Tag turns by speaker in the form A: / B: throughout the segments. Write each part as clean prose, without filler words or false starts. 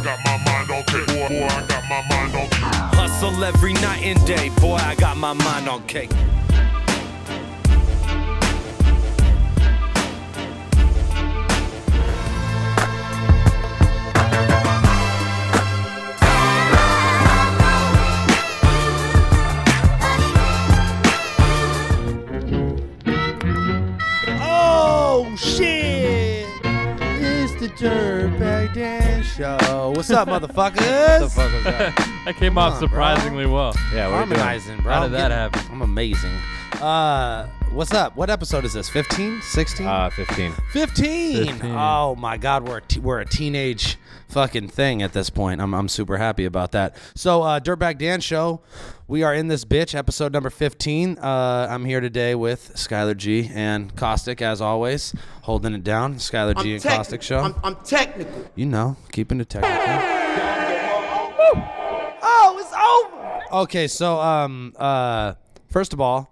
A: got my mind on cake. Boy, I got my mind on cake.
B: Hustle every night and day. Boy, I got my mind on cake.
C: Oh, shit. It's the Dirtbag Dan Show. What's up, motherfuckers?
D: What the fuck was that?
E: That came off surprisingly well.
D: Yeah, we're
C: Harmonizing, bro.
E: How did that happen?
C: I'm amazing. What's up? What episode is this? 15? 16?
D: 15.
C: 15. Oh my God, we're a teenage fucking thing at this point. I'm super happy about that. So, Dirtbag Dan Show. We are in this bitch, episode number 15. I'm here today with Skylar G and Caustic, as always, holding it down. Skylar G and Caustic Show.
F: I'm technical.
C: You know, keeping it technical. Oh, it's over. Okay, so first of all,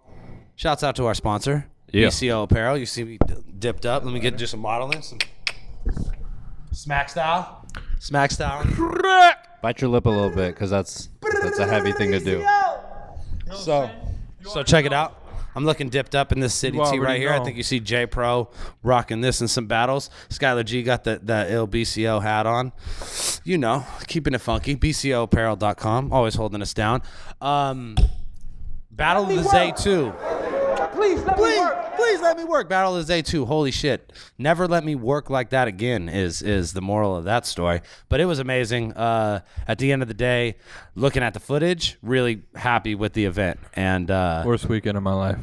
C: shouts out to our sponsor, BCO Apparel. You see me dipped up. Let me do some modeling, some smack style.
D: Bite your lip a little bit, because that's a heavy thing to do.
C: So check it out. I'm looking dipped up in this city tee right here. I think you see J Pro rocking this in some battles. Skylar G got the ill BCO hat on. You know, keeping it funky. BCOapparel.com. Always holding us down. Battle of the Z2. Please let me work. Battle of the Z2. Holy shit. Never let me work like that again is the moral of that story. But it was amazing. At the end of the day, looking at the footage, really happy with the event. And
E: Worst weekend of my life.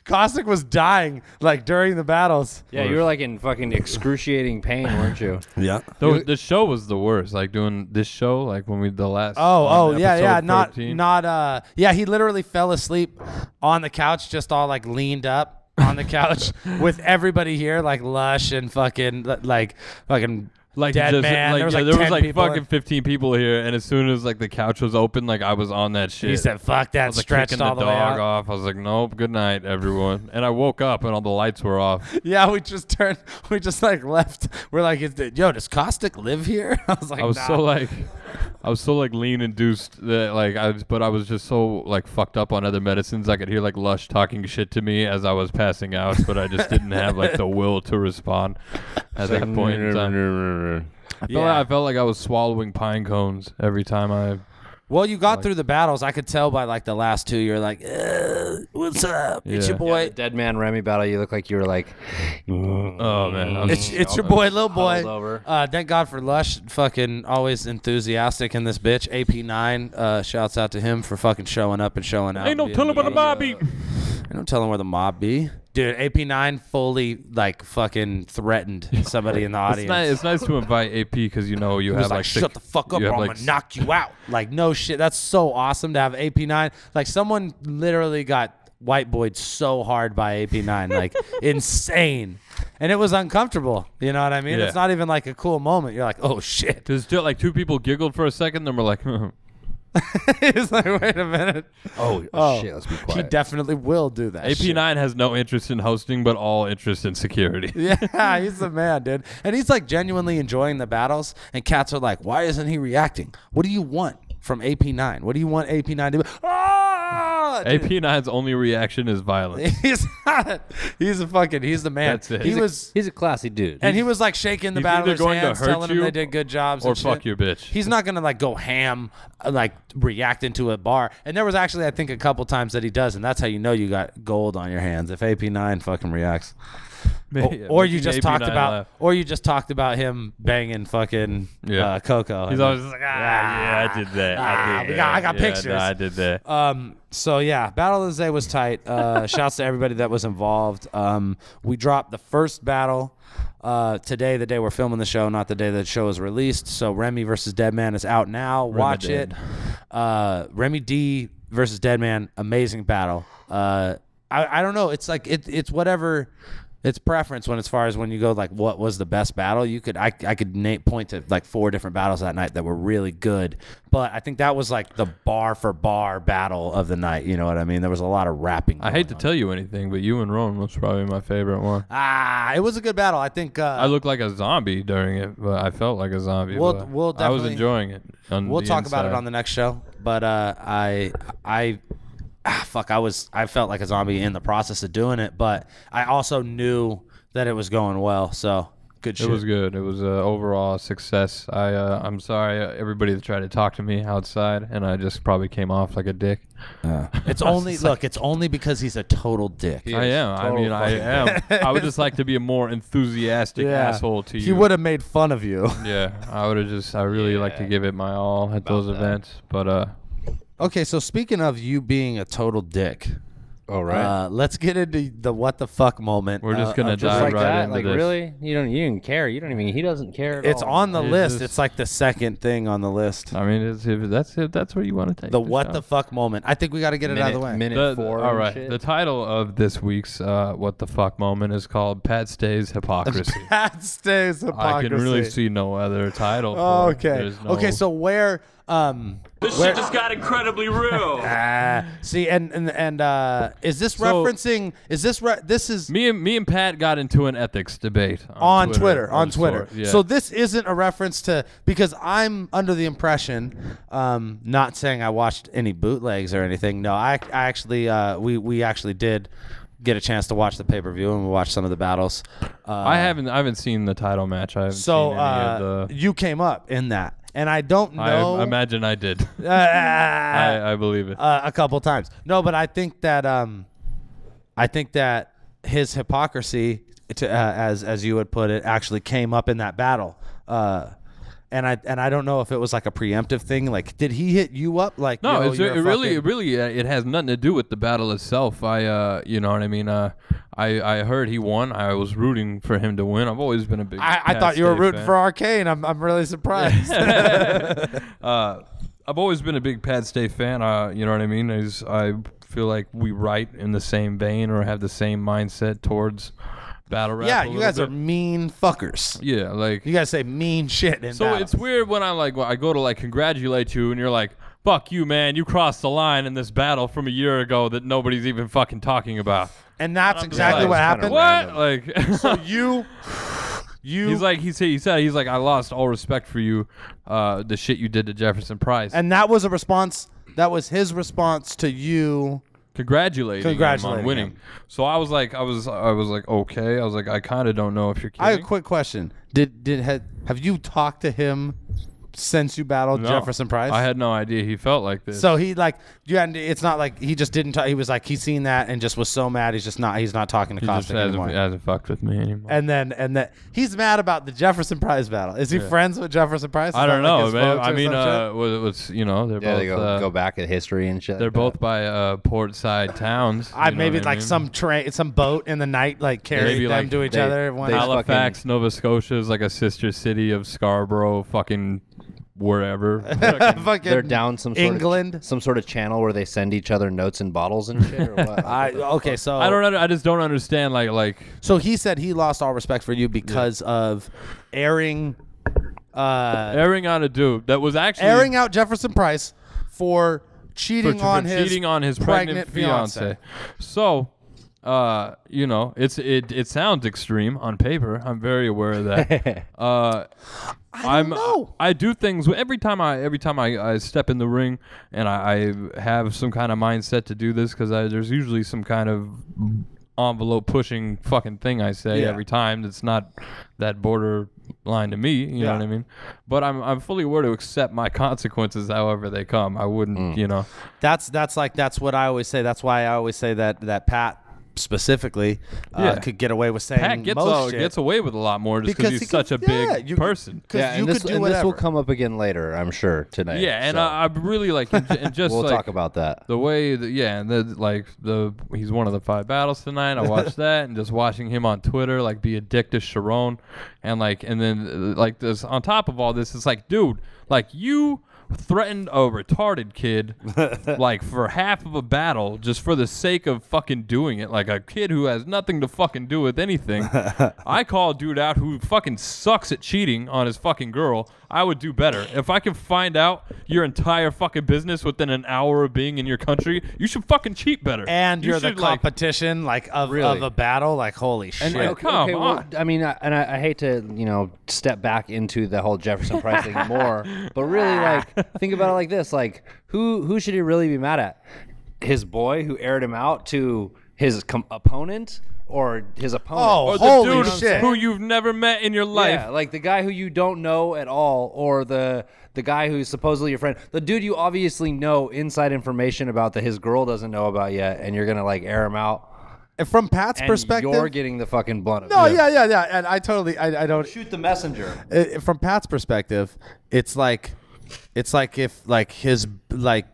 C: Caustic was dying like during the battles.
D: Yeah, you were like in fucking excruciating pain, weren't you?
C: Yeah.
E: The show was the worst. Like doing this show, like when we the last.
C: Yeah.
E: Not.
C: Yeah, he literally fell asleep on the couch, just all like leaned up on the couch with everybody here, like Lush and fucking Dead
E: just,
C: Man.
E: Like,
C: there was
E: yeah,
C: like
E: there
C: 10
E: was like
C: people
E: fucking 15 people here, and as soon as like the couch was open, like I was on that shit.
C: He said, "Fuck that!"
E: I was like
C: Stretched
E: kicking
C: all
E: the
C: the way
E: dog
C: out.
E: off. I was like, "Nope, good night, everyone." And I woke up and all the lights were off.
C: Yeah, we just like left. We're like, "Yo, does Caustic live here?" I was like,
E: I was
C: nah.
E: so like lean induced that like I was just so like fucked up on other medicines. I could hear like Lush talking shit to me as I was passing out, but I just didn't have like the will to respond at that point in time. I felt like I was swallowing pine cones every time I.
C: Well, you got through the battles. I could tell by like the last two. You're like, "What's up? It's your boy."
D: The Dead Man Remy battle, you look like you were like.
E: Oh man,
C: It's your boy, little boy.
D: Over.
C: Thank God for Lush, fucking always enthusiastic in this bitch. AP9, shouts out to him for fucking showing up and showing out.
E: Ain't no telling where the mob be.
C: Ain't no telling where the mob be. Dude, AP9 fully like fucking threatened somebody in the audience.
E: It's nice to invite AP because you know you
C: He
E: have
C: was like, shut the fuck up or I'm gonna knock you out. Like, no shit. That's so awesome to have AP9. Like, someone literally got white boyed so hard by AP9. Like, insane. And it was uncomfortable. You know what I mean?
E: Yeah.
C: It's not even like a cool moment. You're like, oh shit.
E: Because still like two people giggled for a second, then we're like,
C: He's like, wait a minute.
D: Oh shit, let's be quiet.
C: He definitely will do that.
E: AP9 has no interest in hosting, but all interest in security.
C: Yeah, he's the man, dude. And he's like genuinely enjoying the battles. And cats are like, why isn't he reacting? What do you want from AP9? What do you want AP9 to do?
E: AP9's only reaction is violence.
C: He's the man.
E: That's it.
D: He's a classy dude.
C: And he was like shaking the
E: He's either
C: battlers'
E: going to
C: hands,
E: hurt
C: telling them
E: you
C: they did good jobs
E: or
C: and
E: fuck
C: shit.
E: your bitch.
C: He's not gonna like go ham, like react into a bar. And there was actually, I think, a couple times that he does, and that's how you know you got gold on your hands if AP9 fucking reacts. Or you just talked about him banging fucking Coco.
E: He's always like, I did that.
C: I got pictures.
E: No, I did that.
C: So yeah, Battle of the Zay was tight. Shouts to everybody that was involved. We dropped the first battle today, the day we're filming the show, not the day the show is released. So Remy versus Deadman is out now. Watch it. Remy D versus Deadman, amazing battle. I don't know. It's like it's whatever It's preference when, as far as when you go like what was the best battle. I could point to like 4 different battles that night that were really good, but I think that was like the bar for bar battle of the night. You know what I mean? There was a lot of rapping.
E: I hate to tell you anything, but you and Ron was probably my favorite one.
C: It was a good battle. I think
E: I looked like a zombie during it, but I felt like a zombie.
C: We'll
E: but
C: definitely,
E: I was enjoying it.
C: We'll talk about it on the next show, but I felt like a zombie in the process of doing it, but I also knew that it was going well, so good shit.
E: It was good. It was overall a success. I'm sorry everybody that tried to talk to me outside, and I just probably came off like a dick.
C: It's only because he's a total dick.
E: I am. I mean, I am. I would just like to be a more enthusiastic asshole to you.
C: He would have made fun of you.
E: Yeah, I would have just. I really like to give it my all at those events, but
C: Okay, so speaking of you being a total dick.
D: All right.
C: Let's get into the what the fuck moment.
E: We're just gonna
D: Just
E: dive
D: like
E: right
D: that?
E: into
D: Like,
E: this.
D: really? You didn't care. You don't even. He doesn't care at
C: It's
D: all.
C: on the
E: It's
C: list.
E: just-
C: It's like the second thing on the list.
E: I mean, if that's where you want to take
C: The
E: this
C: what
E: down.
C: the fuck moment. I think we got to get it out of the way.
D: Minute 4.
E: All
D: and
E: right.
D: shit.
E: The title of this week's what the fuck moment is called Pat Stay's Hypocrisy.
C: That stays hypocrisy.
E: I can really see no other title.
C: Oh,
E: for it.
C: okay.
E: There's no-
C: Okay, so where
B: This shit just got incredibly real.
C: see and is this
E: So-
C: referencing this is
E: me and Pat got into an ethics debate
C: on Twitter
E: of sort, yeah.
C: So this isn't a reference to, because I'm under the impression, not saying I watched any bootlegs or anything. No, I actually we actually did get a chance to watch the pay-per-view, and we watched some of the battles.
E: I haven't seen the title match. I haven't
C: So
E: seen any of the.
C: you came up in that, and I don't know.
E: I imagine I did.
C: I
E: I believe it.
C: a couple times. No, but I think that his hypocrisy, as you would put it, actually came up in that battle. And I don't know if it was like a preemptive thing. Like, did he hit you up? Like,
E: No,
C: yo,
E: it's,
C: you're
E: it
C: a
E: really,
C: fucking-
E: it has nothing to do with the battle itself. You know what I mean. I heard he won. I was rooting for him to win. I've always been a big.
C: I
E: Pat
C: thought you were
E: Stay
C: rooting
E: fan.
C: for Arcane. I'm really surprised.
E: I've always been a big Pat Stay fan. You know what I mean. I feel like we write in the same vein or have the same mindset towards battle rap.
C: Yeah,
E: a
C: you
E: little
C: guys are
E: bit.
C: mean fuckers.
E: Yeah, like.
C: You guys say mean shit in
E: So
C: battle.
E: it's weird when I go to like congratulate you and you're like, fuck you, man, you crossed the line in this battle from a year ago that nobody's even fucking talking about.
C: And that's
E: I'm
C: exactly
E: like,
C: what
D: kinda
C: happened.
E: What? Like,
C: So you
E: he's like, he said, he's like, I lost all respect for you, the shit you did to Jefferson Price.
C: and that was a response. That was his response to you.
E: Congratulating him
C: Congratulating
E: on winning.
C: him.
E: So I was like, okay. I was like, I kind of don't know if you're kidding.
C: I have a quick question. Have you talked to him since you battled
E: No.
C: Jefferson Price?
E: I had no idea he felt like this.
C: So he like you had. It's not like he just didn't talk. He was like he's seen that and just was so mad. He's not talking to
E: he just
C: Caustic anymore.
E: hasn't fucked with me anymore.
C: And that he's mad about the Jefferson Price battle. Is he friends with Jefferson Price? Is
E: I
C: that
E: don't
C: like
E: know,
C: his
E: man.
C: folks
E: I
C: or
E: mean,
C: some shit?
E: what's they're
D: Yeah,
E: both
D: they go back at history and shit.
E: they're
D: like
E: both
D: that.
E: by port side towns. you know
C: Maybe
E: what I
C: like
E: mean?
C: some boat in the night like carried
E: Maybe
C: them
E: like
C: to each
D: they-
C: other.
D: they
E: Halifax, Nova Scotia is like a sister city of Scarborough, fucking wherever.
C: Fucking
D: They're down some sort
C: England.
D: some sort of channel where they send each other notes in bottles and shit. Or what?
C: Okay, so
E: I just don't understand. Like
C: So he said he lost all respect for you because of airing
E: airing on a dude that was actually
C: airing out Jefferson Price for cheating
E: for
C: on his
E: pregnant fiance. So, it sounds extreme on paper. I'm very aware of that.
C: I don't know.
E: I do things every time I step in the ring, and I have some kind of mindset to do this because there's usually some kind of envelope pushing fucking thing I say
C: Yeah.
E: every time that's not that borderline to me. You know what I mean? But I'm fully aware to accept my consequences however they come. I wouldn't,
C: That's what I always say. That's why I always say that Pat specifically could get away with saying
E: Pat
C: most shit.
E: gets away with a lot more just because he's
C: he
E: such a
C: could-
E: big
C: you-
E: person.
C: Because
D: yeah,
C: you
D: and,
C: could
D: this,
C: do
D: and
C: whatever.
D: this will come up again later, I'm sure, tonight.
E: Yeah, and
D: so
E: I really like and just
D: we'll
E: like,
D: talk about that.
E: the way that he's one of the 5 battles tonight. I watched that and just watching him on Twitter like be a dick to Sharon and then like this on top of all this, it's like, dude, like you threatened a retarded kid like for half of a battle just for the sake of fucking doing it. Like like a kid who has nothing to fucking do with anything. I call a dude out who fucking sucks at cheating on his fucking girl. I would do better. If I can find out your entire fucking business within an hour of being in your country, you should fucking cheat better.
C: And
E: You
C: you're the
E: should, like,
C: competition, like, of a battle. Like, holy shit.
D: And
E: come
D: well,
E: on.
D: I mean, I hate to step back into the whole Jefferson Price thing more, but really, like, think about it like this: like, who should he really be mad at? His boy who aired him out to his opponent, or his opponent?
C: Oh,
E: Or the
C: holy
E: dude
C: shit.
E: who you've never met in your life.
D: Yeah, like the guy who you don't know at all, or the guy who's supposedly your friend, the dude you obviously know inside information about that his girl doesn't know about yet, and you're gonna like air him out.
C: And from Pat's
D: And
C: perspective,
D: you're getting the fucking blunt of
C: no,
D: it.
C: yeah, and I don't
D: Shoot the messenger.
C: From Pat's perspective, it's like if like his like.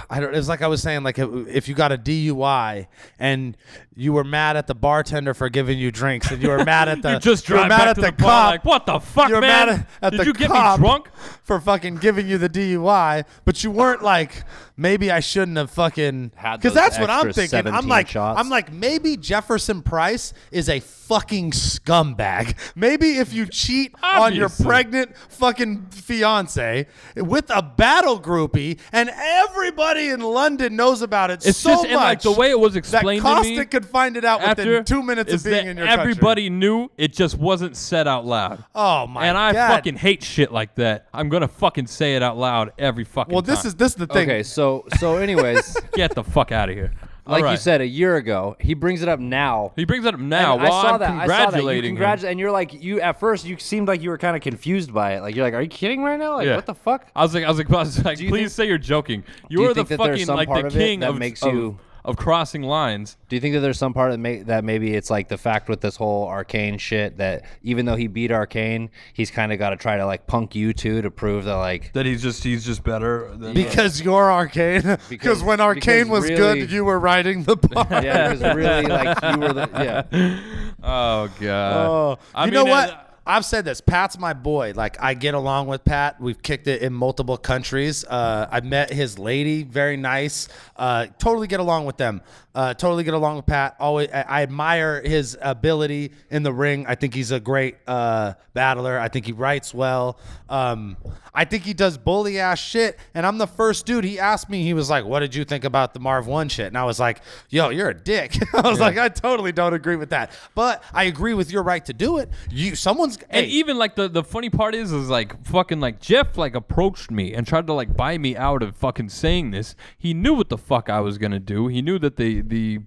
C: I don't. It's like I was saying, like if you got a DUI and you were mad at the bartender for giving you drinks, and you were mad at the
E: You just
C: you were
E: drive
C: mad
E: back
C: at
E: to
C: the
E: the bar
C: cop.
E: like, what the fuck,
C: you were
E: man?
C: mad at
E: Did
C: the
E: you get me
C: cop
E: drunk?
C: for fucking giving you the DUI, but you weren't like, maybe I shouldn't have fucking,
D: Had
C: because
D: those
C: that's what I'm
D: extra
C: thinking.
D: 17 shots.
C: I'm like, maybe Jefferson Price is a fucking scumbag. Maybe if you cheat on your
E: Obviously.
C: pregnant fucking fiance with a battle groupie, and everybody in London knows about it
E: It's
C: so
E: just,
C: much,
E: and like the way it was explained
C: that
E: to me
C: Caustic could find it out
E: after
C: within 2 minutes of
E: is
C: being
E: that
C: in your
E: everybody
C: country.
E: knew, it just wasn't said out loud.
C: Oh my
E: and I
C: God.
E: fucking hate shit like that. I'm gonna fucking say it out loud every fucking
C: Well,
E: time.
C: this is the thing.
D: Okay, so anyways,
E: Get the fuck out of here.
D: like
E: All right.
D: you said a year ago, he brings it up now.
E: He brings it up now
D: And I
E: while
D: saw
E: I'm
D: that.
E: congratulating him.
D: And you're like, at first you seemed like you were kind of confused by it. Like you're like, are you kidding right now? Like
E: Yeah.
D: what the fuck?
E: I was like,
D: Do you
E: please
D: think-
E: say you're joking.
D: you
E: You're the
D: think that there's
E: fucking
D: some
E: like
D: part
E: the
D: of it
E: king
D: that
E: of
D: makes you-
E: of crossing lines.
D: Do you think that there's some part that maybe it's like the fact with this whole Arcane shit that even though he beat Arcane, he's kind of got to try to like punk you too to prove that like
E: That he's just better than
C: Because you're Arcane. Because when Arcane was
D: really-
C: good, you were riding the bar.
D: yeah, because really like you were the
E: Oh god.
C: Oh,
E: I
C: you
E: mean,
C: know what? I've said this. Pat's my boy. Like, I get along with Pat. We've kicked it in multiple countries. I met his lady. Very nice. Totally get along with them. Totally get along with Pat. Always, I admire his ability in the ring. I think he's a great battler. I think he writes well. I think he does bully ass shit. And I'm the first dude. He asked me. He was like, "What did you think about the Marv 1 shit?" And I was like, "Yo, you're a dick." I was like, "I totally don't agree with that, but I agree with your right to do it." Someone's
E: And
C: hey,
E: even like the funny part is like fucking like Jeff like approached me and tried to like buy me out of fucking saying this. He knew what the fuck I was gonna do. He knew that the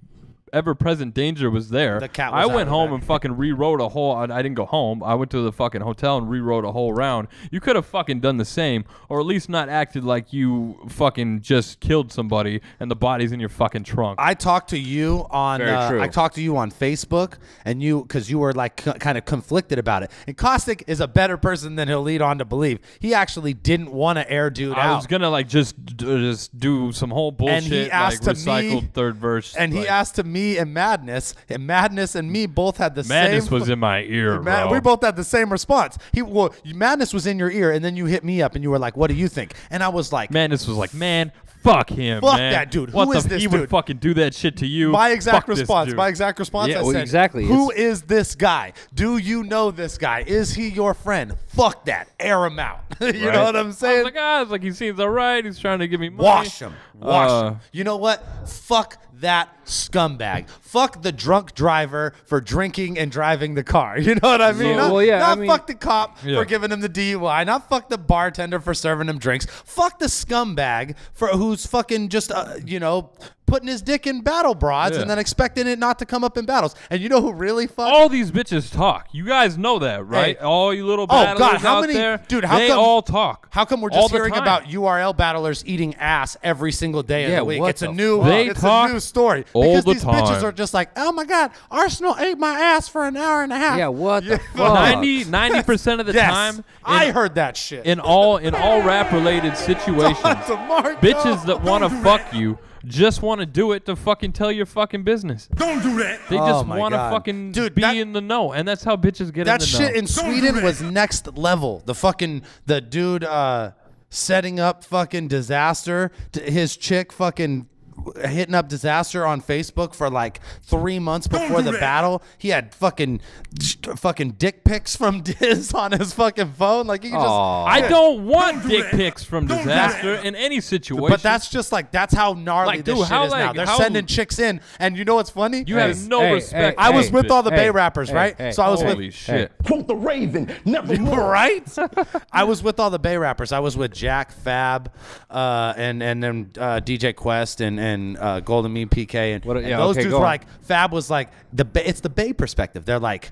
E: ever-present danger was there.
C: The cat
E: I
C: was out
E: went
C: of the
E: home
C: bag.
E: and fucking rewrote a whole. I didn't go home. I went to the fucking hotel and rewrote a whole round. You could have fucking done the same, or at least not acted like you fucking just killed somebody and the body's in your fucking trunk.
C: I talked to you on
D: Very true.
C: I talked to you on Facebook, and because you were like kind of conflicted about it. And Caustic is a better person than he'll lead on to believe. He actually didn't want to air dude
E: I
C: out.
E: was gonna like just do some whole bullshit,
C: And he asked
E: like
C: to
E: recycled
C: me-
E: third verse,
C: and he
E: like,
C: asked to me and Madness and me both had the
E: Madness
C: same.
E: was in my ear, bro.
C: We both had the same response. Madness was in your ear, and then you hit me up, and you were like, "What do you think?" And I was like,
E: Madness was like, man, fuck him,
C: Fuck
E: man.
C: that dude.
E: What
C: Who
E: the
C: is this
E: he would
C: dude?
E: fucking do that shit to you.
C: My exact
E: Fuck this
C: response.
E: dude.
C: My exact response.
D: Yeah,
C: I
D: well,
C: said,
D: exactly.
C: "Who is this guy? Do you know this guy? Is he your friend? Fuck that. Air him out." You know what I'm
E: I
C: saying?
E: was like, he seems alright. He's trying to give me money.
C: Wash him. Wash
E: Uh,
C: him. You know what? Fuck that scumbag. Fuck the drunk driver for drinking and driving the car. You know what I mean?
D: Yeah,
C: Not,
D: well, yeah,
C: not
D: I mean-
C: fuck the cop
E: Yeah.
C: for giving him the DUI. Not fuck the bartender for serving him drinks. Fuck the scumbag for who's fucking just, putting his dick in battle broads
E: Yeah.
C: and then expecting it not to come up in battles. And you know who really fucked?
E: All these bitches talk. You guys know that, right?
C: Hey.
E: All you little
C: Oh,
E: battlers
C: God, how
E: out
C: many-
E: there,
C: dude, how
E: they
C: come-
E: all talk.
C: How come we're
E: all
C: just
E: the
C: hearing
E: time.
C: about URL battlers eating ass every single day of
D: Yeah,
C: the week?
D: what
C: It's a
D: the
C: new,
D: fuck?
E: They
C: it's
E: talk
C: a new story
E: all
C: because
E: the
C: these bitches
E: time.
C: are just like, "Oh my God, Arsenal ate my ass for an hour and a half."
D: yeah, what the
C: Well,
D: fuck?
E: 90% of the
C: Yes,
E: time,
C: I heard that shit.
E: in all rap related situations,
C: Tons of Mark,
E: bitches
C: no.
E: that want to fuck you just want to do it to fucking tell your fucking business.
A: Don't do that.
E: They
C: Oh
E: just
C: my
E: want to
C: God.
E: fucking
C: Dude,
E: be
C: that-
E: in the know, and that's how bitches get
C: That
E: in the
C: shit
E: know.
C: in Sweden was next level. The dude setting up fucking disaster. His chick fucking hitting up Disaster on Facebook for like 3 months before the battle. He had fucking dick pics from Diz on his fucking phone. Like you just.
E: I don't want dick pics from Disaster in any situation.
C: But that's just like that's how gnarly
E: Like,
C: this
E: dude,
C: shit
E: how,
C: is now.
E: like,
C: They're
E: how-
C: sending chicks in, and you know what's funny?
E: you have no respect.
C: I was with all the Bay
D: hey,
C: rappers, right?
D: hey,
C: so I was
E: Holy
C: with
E: shit.
F: Quote the Raven, never
C: right. I was with all the Bay rappers. I was with Jack, Fab, and then DJ Quest and Golden Mean PK and,
D: What- yeah,
C: and those
D: okay,
C: dudes
D: go
C: were
D: on.
C: like Fab was like it's the Bay perspective. They're like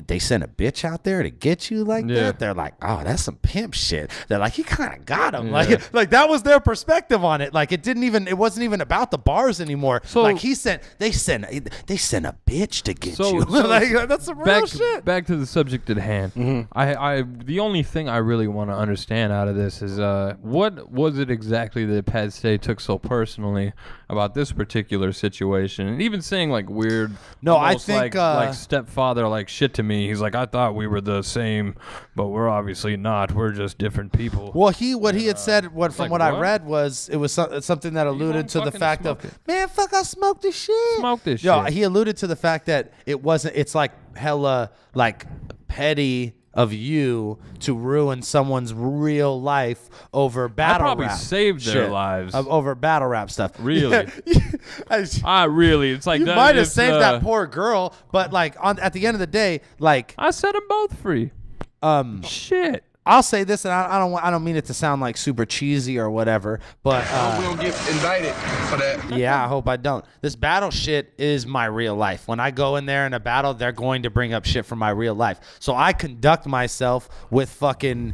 C: they sent a bitch out there to get you like
E: Yeah.
C: that. They're like, oh, that's some pimp shit. They're like, he kind of got him. Like that was their perspective on it. Like it wasn't even about the bars anymore.
E: So-
C: like they sent a bitch to get
E: So-
C: you.
E: so
C: like that's some real shit.
E: Back to the subject at hand. The only thing I really want to understand out of this is what was it exactly that Pat Stay took so personally about this particular situation, and even saying like weird.
C: No, I
E: almost
C: think,
E: like stepfather like shit to me. He's like, I thought we were the same, but we're obviously not. We're just different people.
C: Well, what he had said, from
E: like,
C: what I
E: what?
C: read, was it was something that alluded
E: won't
C: to the
E: fucking
C: fact of,
E: smoke it.
C: man, fuck, I smoked this shit.
E: Smoke this
C: Yo,
E: shit.
C: he alluded to the fact that it wasn't. It's like hella like petty of you to ruin someone's real life over battle
E: probably
C: rap.
E: saved their
C: shit.
E: lives.
C: Over battle rap stuff.
E: Really?
C: Yeah.
E: Really, it's like
C: You
E: that.
C: might have
E: it's,
C: saved that poor girl, but like at the end of the day, like
E: I set them both free. Shit.
C: I'll say this, and I don't mean it to sound like super cheesy or whatever, but
G: we don't get indicted for that.
C: yeah, I hope I don't. This battle shit is my real life. When I go in there in a battle, they're going to bring up shit from my real life. So I conduct myself with fucking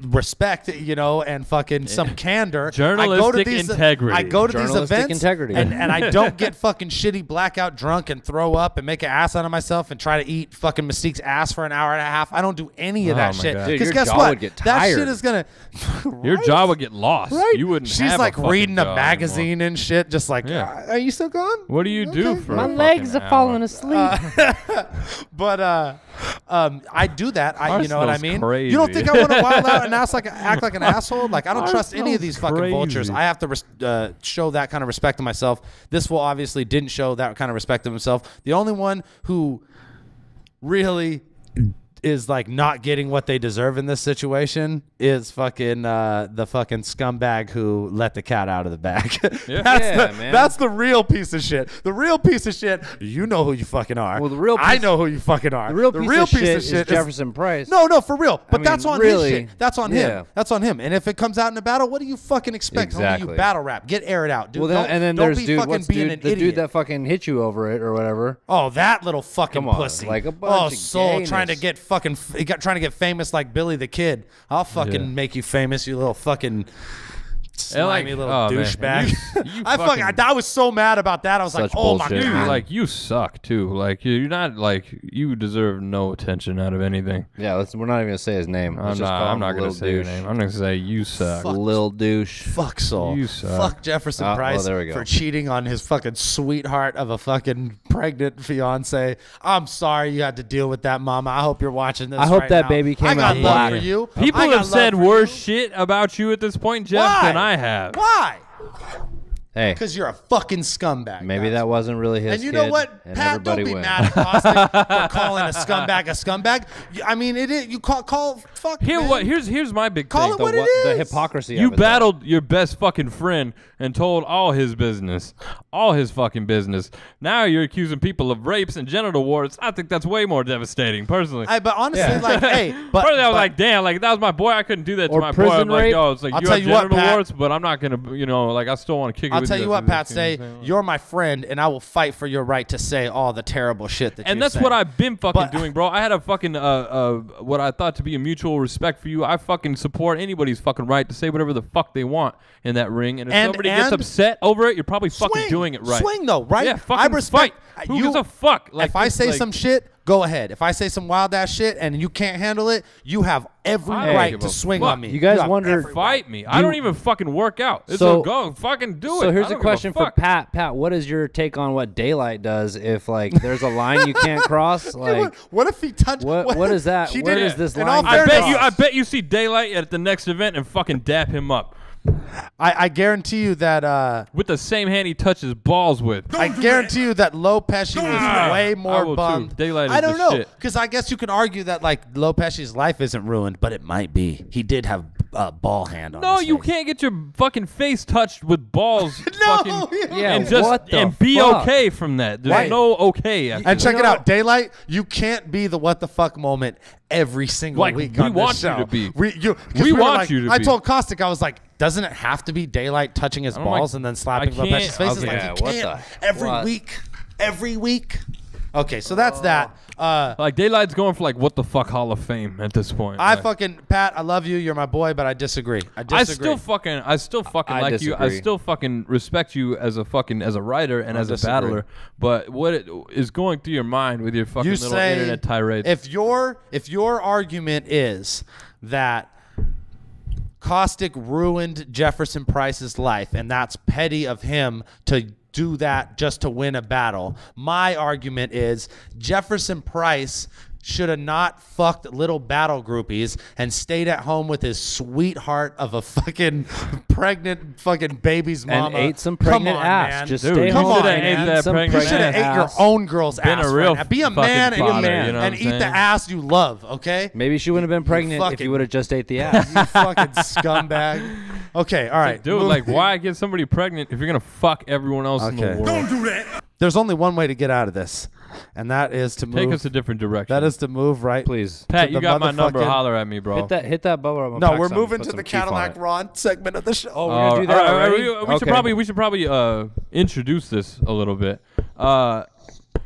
C: respect, and fucking some candor.
E: Journalistic integrity.
C: I go to these
D: Journalistic
C: events
D: integrity.
C: and I don't get fucking shitty blackout drunk and throw up and make an ass out of myself and try to eat fucking Mystique's ass for an hour and a half. I don't do any of
E: Oh
C: that
E: my
C: shit.
E: God.
D: Dude,
C: Because
D: your
C: guess
D: jaw
C: what?
D: would get
C: That shit
D: tired.
C: is gonna
E: Your
C: Right?
E: jaw would get lost.
C: Right?
E: You wouldn't
C: She's
E: have
C: like
E: a fucking
C: reading a
E: jaw
C: magazine
E: anymore.
C: and shit, just like,
E: Yeah.
C: are you still gone?
E: What do you do for
D: My
E: a
D: legs
E: fucking
D: are falling
E: hour?
D: asleep.
C: But I do that. You know what I
E: Arsenal's
C: mean?
E: crazy.
C: You don't think I want to wild out and act like an asshole? Like I don't trust any of
E: Arsenal's
C: these fucking vultures.
E: crazy.
C: I have to show that kind of respect to myself. This fool obviously didn't show that kind of respect to himself. The only one who really is like not getting what they deserve in this situation is fucking the fucking scumbag who let the cat out of the bag.
E: Yeah.
D: Man.
C: That's the real piece of shit. The real piece of shit, you know who you fucking are.
D: Well, the real
C: I
D: piece-
C: know who you fucking are.
D: The real piece of shit is
C: is
D: Jefferson Price.
C: No, for real. But
D: I mean,
C: that's on
D: really,
C: his shit. That's on
D: yeah.
C: him. That's on him. And if it comes out in a battle, what do you fucking expect? Homie,
D: Exactly.
C: you battle rap. Get aired out, dude.
D: Well, then
C: don't
D: there's
C: be
D: dude,
C: fucking
D: what's
C: being
D: dude,
C: an
D: the
C: idiot.
D: dude that fucking hit you over it or whatever.
C: Oh, that little fucking
D: Come on,
C: pussy!
D: like a bunch of
C: soul trying to
D: gayness.
C: get fucking, trying to get famous like Billy the Kid. I'll fucking
E: Yeah.
C: make you famous, you little fucking slimy little
E: oh, man.
C: douchebag.
E: You
C: I was so mad about that. I was like,
D: Such
C: oh my
D: bullshit,
C: god,
D: man.
E: Like you suck too. Like you're not like you deserve no attention out of anything.
D: Yeah, we're not even gonna say his name. Let's just call
E: I'm
D: him
E: not gonna
D: Lil
E: say your
D: Douche.
E: name. I'm gonna say you suck.
C: Fuck.
D: Lil douche.
C: fuck Soul,
E: You suck.
C: fuck Jefferson
D: well,
C: Price
D: there we go.
C: for cheating on his fucking sweetheart of a fucking pregnant fiance. I'm sorry you had to deal with that, mama. I hope you're watching this.
D: I hope
C: right
D: that
C: now.
D: baby came
C: I got
D: out
C: love
D: black.
C: for you.
E: People
C: I got
E: have said
C: love for
E: worse
C: you.
E: shit about you at this point, Jeff,
C: Why?
E: than I have.
C: Why?
D: Hey,
C: Because you're a fucking scumbag.
D: maybe
C: guys.
D: that wasn't really his
C: And you
D: kid,
C: know what,
D: and
C: Pat? Don't
D: everybody
C: be
D: wins.
C: mad at Caustic for calling a scumbag. I mean, it is. You call fuck. man.
E: Here's my big
C: Call
E: thing.
C: it what it
D: The
C: is.
D: hypocrisy.
E: You
D: of it, though.
E: battled your best fucking friend and told all his business. All his fucking business. Now you're accusing people of rapes and genital warts. I think that's way more devastating, personally.
C: But honestly, like, hey, but
E: Personally, I was
C: but-
E: like, damn, like, if that was my boy, I couldn't do that to
D: Or
E: my boy. I'm
D: prison
E: like,
D: rape.
E: yo, it's like,
C: I'll
E: you
C: tell
E: have
C: you what,
E: genital
C: Pat.
E: warts, but I'm not going to, like, I still want to kick it
C: I'll
E: with
C: tell you what,
E: after
C: Pat.
E: this,
C: Say
E: you know what I'm saying?
C: you're my friend, and I will fight for your right to say all the terrible shit that.
E: And
C: you
E: that's
C: say.
E: what I've been fucking
C: But-
E: doing, bro. I had a fucking what I thought to be a mutual respect for you. I fucking support anybody's fucking right to say whatever the fuck they want in that ring. And if somebody gets upset over it, you're probably fucking
C: Swing.
E: doing it right.
C: Swing though, right?
E: Yeah, fucking
C: I respect.
E: fight. Who gives a fuck? Like,
C: if I
E: it's
C: say
E: like-
C: some shit, go ahead. If I say some wild ass shit and you can't handle it, you have every
E: I don't
C: right
E: give
C: to
E: a
C: swing
E: fuck.
C: on me.
D: You guys
C: have
D: wonder-
C: every
E: Fight me. I don't even fucking work out. It's
D: So-
E: a go. Fucking do it.
D: So here's
E: I
D: a
E: don't give
D: question for
E: fuck.
D: Pat. Pat, what is your take on what daylight does if like there's a line you can't cross? Like,
C: What if he touched?
D: what is that?
C: She
D: Where
C: did
D: does
C: it.
D: this
C: In
D: line
C: all
D: go?
E: I
C: fairness-
E: bet you see Daylight at the next event and fucking dap him up.
C: I guarantee you that
E: with the same hand he touches balls with.
C: I guarantee you that Lo Pesci was way
E: I
C: more
E: will
C: bummed.
E: too. Daylight is
C: I don't
E: the
C: know,
E: shit.
C: because I guess you could argue that like Lo Pesci's life isn't ruined, but it might be. He did have a ball hand on
E: No,
C: his
E: you
C: face.
E: can't get your fucking face touched with balls.
C: No,
E: fucking,
D: yeah,
E: and just
D: what the
E: and be
D: fuck?
E: okay from that. There's
C: Right.
E: no okay. After
C: And
E: that.
C: check it out, Daylight. You can't be the what the fuck moment every single
E: Like,
C: week
E: we
C: on
E: want
C: this
E: you
C: show.
E: to be.
C: We
E: We
C: were
E: want
C: like,
E: you to
C: I
E: be.
C: told Caustic, I was like, doesn't it have to be Daylight touching his
E: I'm
C: balls
E: like,
C: and then slapping
E: I
C: Lo
E: can't-
C: Pesci's face? It's
E: okay.
C: like
D: Yeah,
C: you
D: what
C: can't
D: the-
C: every
D: what?
C: week. Every week. Okay, so that's that.
E: Like Daylight's going for like what the fuck Hall of Fame at this point.
C: I
E: Like,
C: fucking Pat, I love you. You're my boy, but I disagree. I
E: I
C: disagree.
E: still fucking
D: I
E: like you. I
D: disagree.
E: still fucking respect you as a writer and as a
C: disagree.
E: battler. But what it is going through your mind with your fucking
C: you
E: little
C: say
E: internet tirades?
C: if your argument is that Caustic ruined Jefferson Price's life and that's petty of him to do that just to win a battle, my argument is Jefferson Price should have not fucked little battle groupies and stayed at home with his sweetheart of a fucking pregnant fucking baby's mama.
D: And ate some
C: Come
D: pregnant
C: on,
D: ass.
C: man.
D: Just
E: Dude,
D: stay
E: you
D: home
C: shoulda
D: and
C: ate
D: eat
E: that
D: some
E: pregnant
C: You should have
D: pregnant
C: ate your
D: ass.
C: own girl's
E: Been
C: ass.
E: a real
C: right now. Be a
E: fucking
C: man,
E: father,
C: and,
E: you know what I'm
C: eat the
E: saying?
C: ass you love, okay?
D: Maybe she wouldn't have been pregnant if
C: fucking-
D: you would have just ate the ass.
C: You fucking scumbag. Okay, all right.
E: Dude, like, why get somebody pregnant if you're gonna fuck everyone else in the
C: Okay.
E: world?
C: There's only one way to get out of this, and that is to move.
E: Take us a different direction.
C: That is to move right.
D: Please.
E: Pat.
C: to
E: You
C: the
E: got my number.
C: motherfucking-
E: Holler at me, bro.
D: Hit that bubble. I'm gonna
C: No,
D: pack
C: we're
D: some,
C: moving
D: put
C: to
D: some
C: the
D: chief on
C: Cadalack
D: it.
C: Ron segment of the show.
D: Oh, we're gonna do that
E: all right,
D: already?
E: we should probably introduce this a little bit.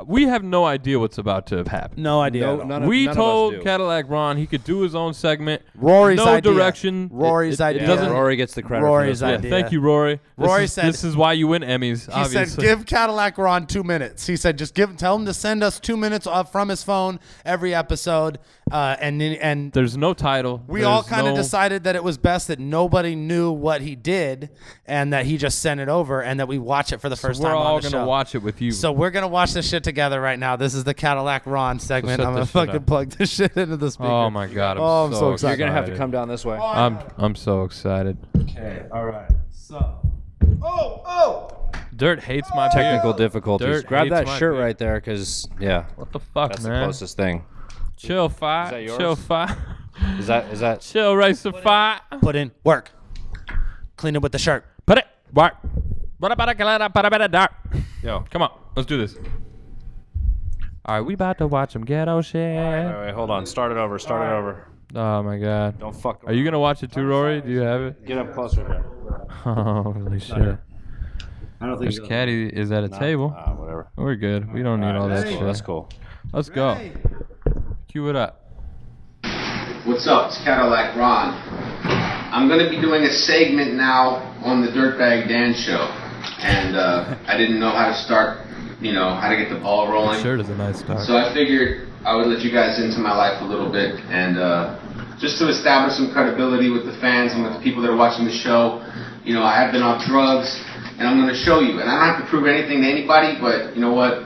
E: We have no idea what's about to happen.
C: No idea.
D: No,
C: at all.
D: none of-
E: We
D: us
E: told
D: do.
E: Cadillac Ron he could do his own segment.
C: Rory's
E: no
C: idea.
E: direction.
C: Rory's
E: It
C: idea.
E: doesn't.
D: Rory gets the credit.
C: Rory's
D: for this one.
C: idea.
E: Thank you, Rory.
C: Rory said-
E: this is why you win Emmys.
C: He
E: obviously.
C: said, "Give Cadalack Ron 2 minutes." He said, "Just tell him to send us 2 minutes from his phone every episode." And
E: There's no title.
C: we all
E: There's
C: kind of
E: no-
C: decided that it was best that nobody knew what he did, and that he just sent it over, and that we watch it for the first
E: We're
C: time
E: all
C: on the
E: gonna
C: show.
E: watch it with you.
C: So we're gonna watch this shit together right now. This is the Cadalack Ron segment.
E: set
C: I'm gonna
E: this shit
C: fucking
E: up.
C: plug this shit into the speaker.
E: Oh my god!
C: I'm so
D: You're
C: excited.
D: gonna have to come down this way.
E: I'm so excited.
C: Okay, all right. So,
E: Dirt hates my
D: Technical
E: beard.
D: difficulties.
E: Dirt
D: Grab
E: hates
D: that
E: my
D: shirt
E: beard.
D: right there, because yeah,
E: What the fuck,
D: that's the
E: man?
D: closest thing.
E: Chill, fi.
D: Is that yours?
E: Chill, fi.
D: Is that?
E: Chill, race of fi.
C: put in work. Clean it with the shirt.
E: Put it work. What about a dark? Yo, come on, let's do this. All right, we about to watch some ghetto shit.
D: Wait, hold on. Start it over. Start it over.
E: Oh my god.
D: Don't fuck.
E: Are you gonna watch it too, Rory? Do you have it?
D: Get up closer here?
E: Holy shit.
D: I don't think
E: This caddy is at a table.
D: Whatever.
E: We're good. We don't need all that shit.
D: That's cool.
E: Let's go. Cue it up.
F: What's up? It's Cadalack Ron. I'm going to be doing a segment now on the Dirtbag Dan show. And I didn't know how to start, how to get the ball rolling.
E: Shirt is a nice start.
F: So I figured I would let you guys into my life a little bit. And just to establish some credibility with the fans and with the people that are watching the show, I have been off drugs. And I'm going to show you. And I don't have to prove anything to anybody, but you know what?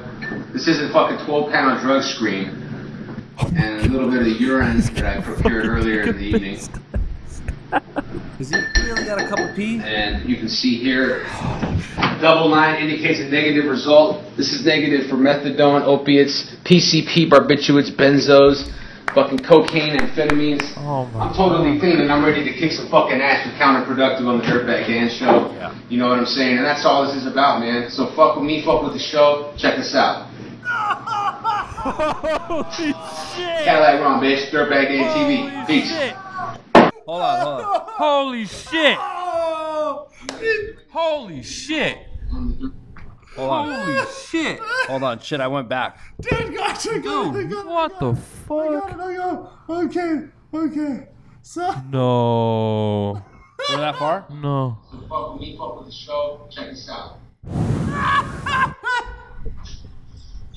F: This is a fucking 12-pound drug screen. And a little bit of the urine that I procured earlier in the evening.
H: Has he really got a cup of pee?
F: And you can see here, double 9 indicates a negative result. This is negative for methadone, opiates, PCP, barbiturates, benzos, fucking cocaine, amphetamines.
E: Oh my
F: I'm totally clean and I'm ready to kick some fucking ass and counterproductive on the Dirtbag Dan show.
H: Yeah.
F: You know what I'm saying? And that's all this is about, man. So fuck with me, fuck with the show. Check us out.
E: Holy shit!
F: Cadalack Ron, bitch. Dirtbag Dan TV. Peace.
E: Shit.
D: Hold on.
E: Holy shit! Holy shit!
D: Hold on.
E: Holy shit!
D: Hold on. Shit, I went back.
E: Dude, what the fuck?
C: Okay. So
E: No.
D: We're that far?
E: No.
F: So fuck with me, fuck with the show. Check us out.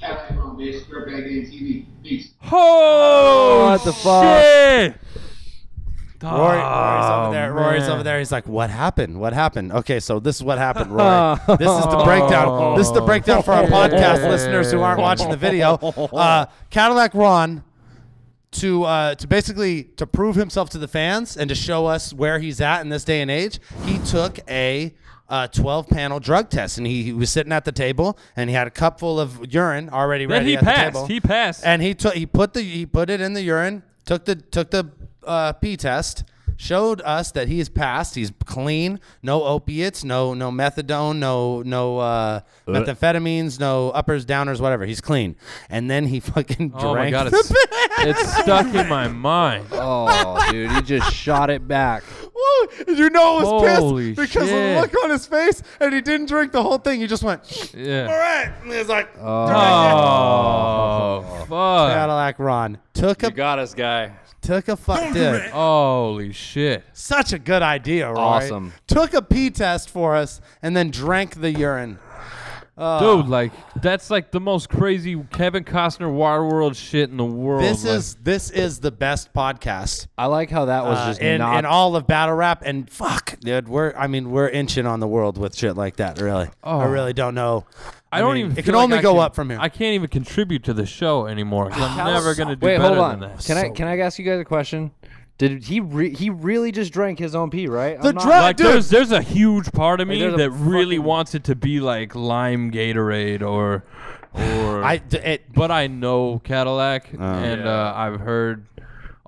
F: Cadalack Ron, bitch. Dirtbag Dan TV. Peace.
E: Oh,
D: What the fuck?
E: shit!
C: Rory's over there. Rory's
E: man.
C: over there. He's like, "What happened? What happened?" Okay, so this is what happened, Rory. This is the breakdown. This is the breakdown for our podcast listeners who aren't watching the video. Cadalack Ron to basically to prove himself to the fans and to show us where he's at in this day and age, he took a 12-panel drug test, and he was sitting at the table, and he had a cup full of urine already ready at the table.
E: He passed.
C: And he put it in the urine, took the pee test, showed us that he is passed. He's clean, no opiates, no methadone, no methamphetamines, no uppers, downers, whatever. He's clean. And then he fucking drank.
E: Oh my God,
C: the
E: it's stuck in my mind.
D: Oh, dude, he just shot it back.
C: Woo! You know it was
E: Holy
C: pissed because of the
E: shit.
C: look on his face, and he didn't drink the whole thing. He just went,
E: Yeah.
C: all right. And he was like,
E: Oh, fuck.
C: Cadalack Ron took
D: You got us, guy.
C: a fuck dude.
E: Holy shit.
C: Such a good idea, Roy.
D: Awesome.
C: Took a pee test for us and then drank the urine.
E: Dude, like, that's like the most crazy Kevin Costner Waterworld shit in the world.
C: This is the best podcast
D: I like how that was just
C: in
D: not.
C: all of battle rap, and fuck, dude, we're inching on the world with shit like that. Really, I really don't know.
E: I don't
C: mean,
E: even.
C: It
E: feel
C: can
E: like
C: only
E: I
C: go
E: can-
C: up from here.
E: I can't even contribute to the show anymore. 'Cause I'm never gonna do
D: Wait,
E: better
D: hold on.
E: than that.
D: Can I ask you guys a question? Did he really just drank his own pee, right?
C: The
D: I'm not-
C: drug-
E: Like,
C: dude.
E: there's a huge part of me
D: there's a
E: that really
D: fucking-
E: wants it to be like lime Gatorade or. But I know Cadillac, and I've heard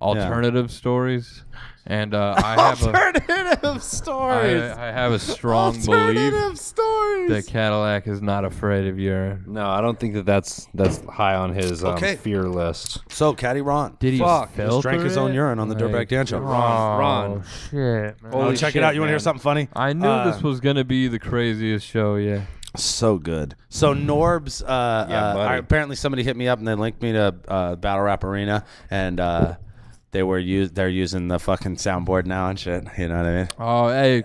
E: alternative stories, and I have
C: alternative stories.
E: I have a strong belief
C: Alternative stories.
E: that Cadillac is not afraid of urine.
D: No, I don't think that's high on his
C: Okay.
D: fear list.
C: So, Caddy Ron.
E: Did he
D: Fuck,
C: He just drank his own urine on the Dirtbag Dan show.
D: Ron.
E: Shit, man.
C: Oh, check it out. You want to hear something funny?
E: I knew this was gonna be the craziest show. Yeah.
C: So good. So Norb's,
D: buddy.
C: apparently somebody hit me up and they linked me to Battle Rap Arena, and they're using the fucking soundboard now and shit. You know what I mean?
E: Oh, hey,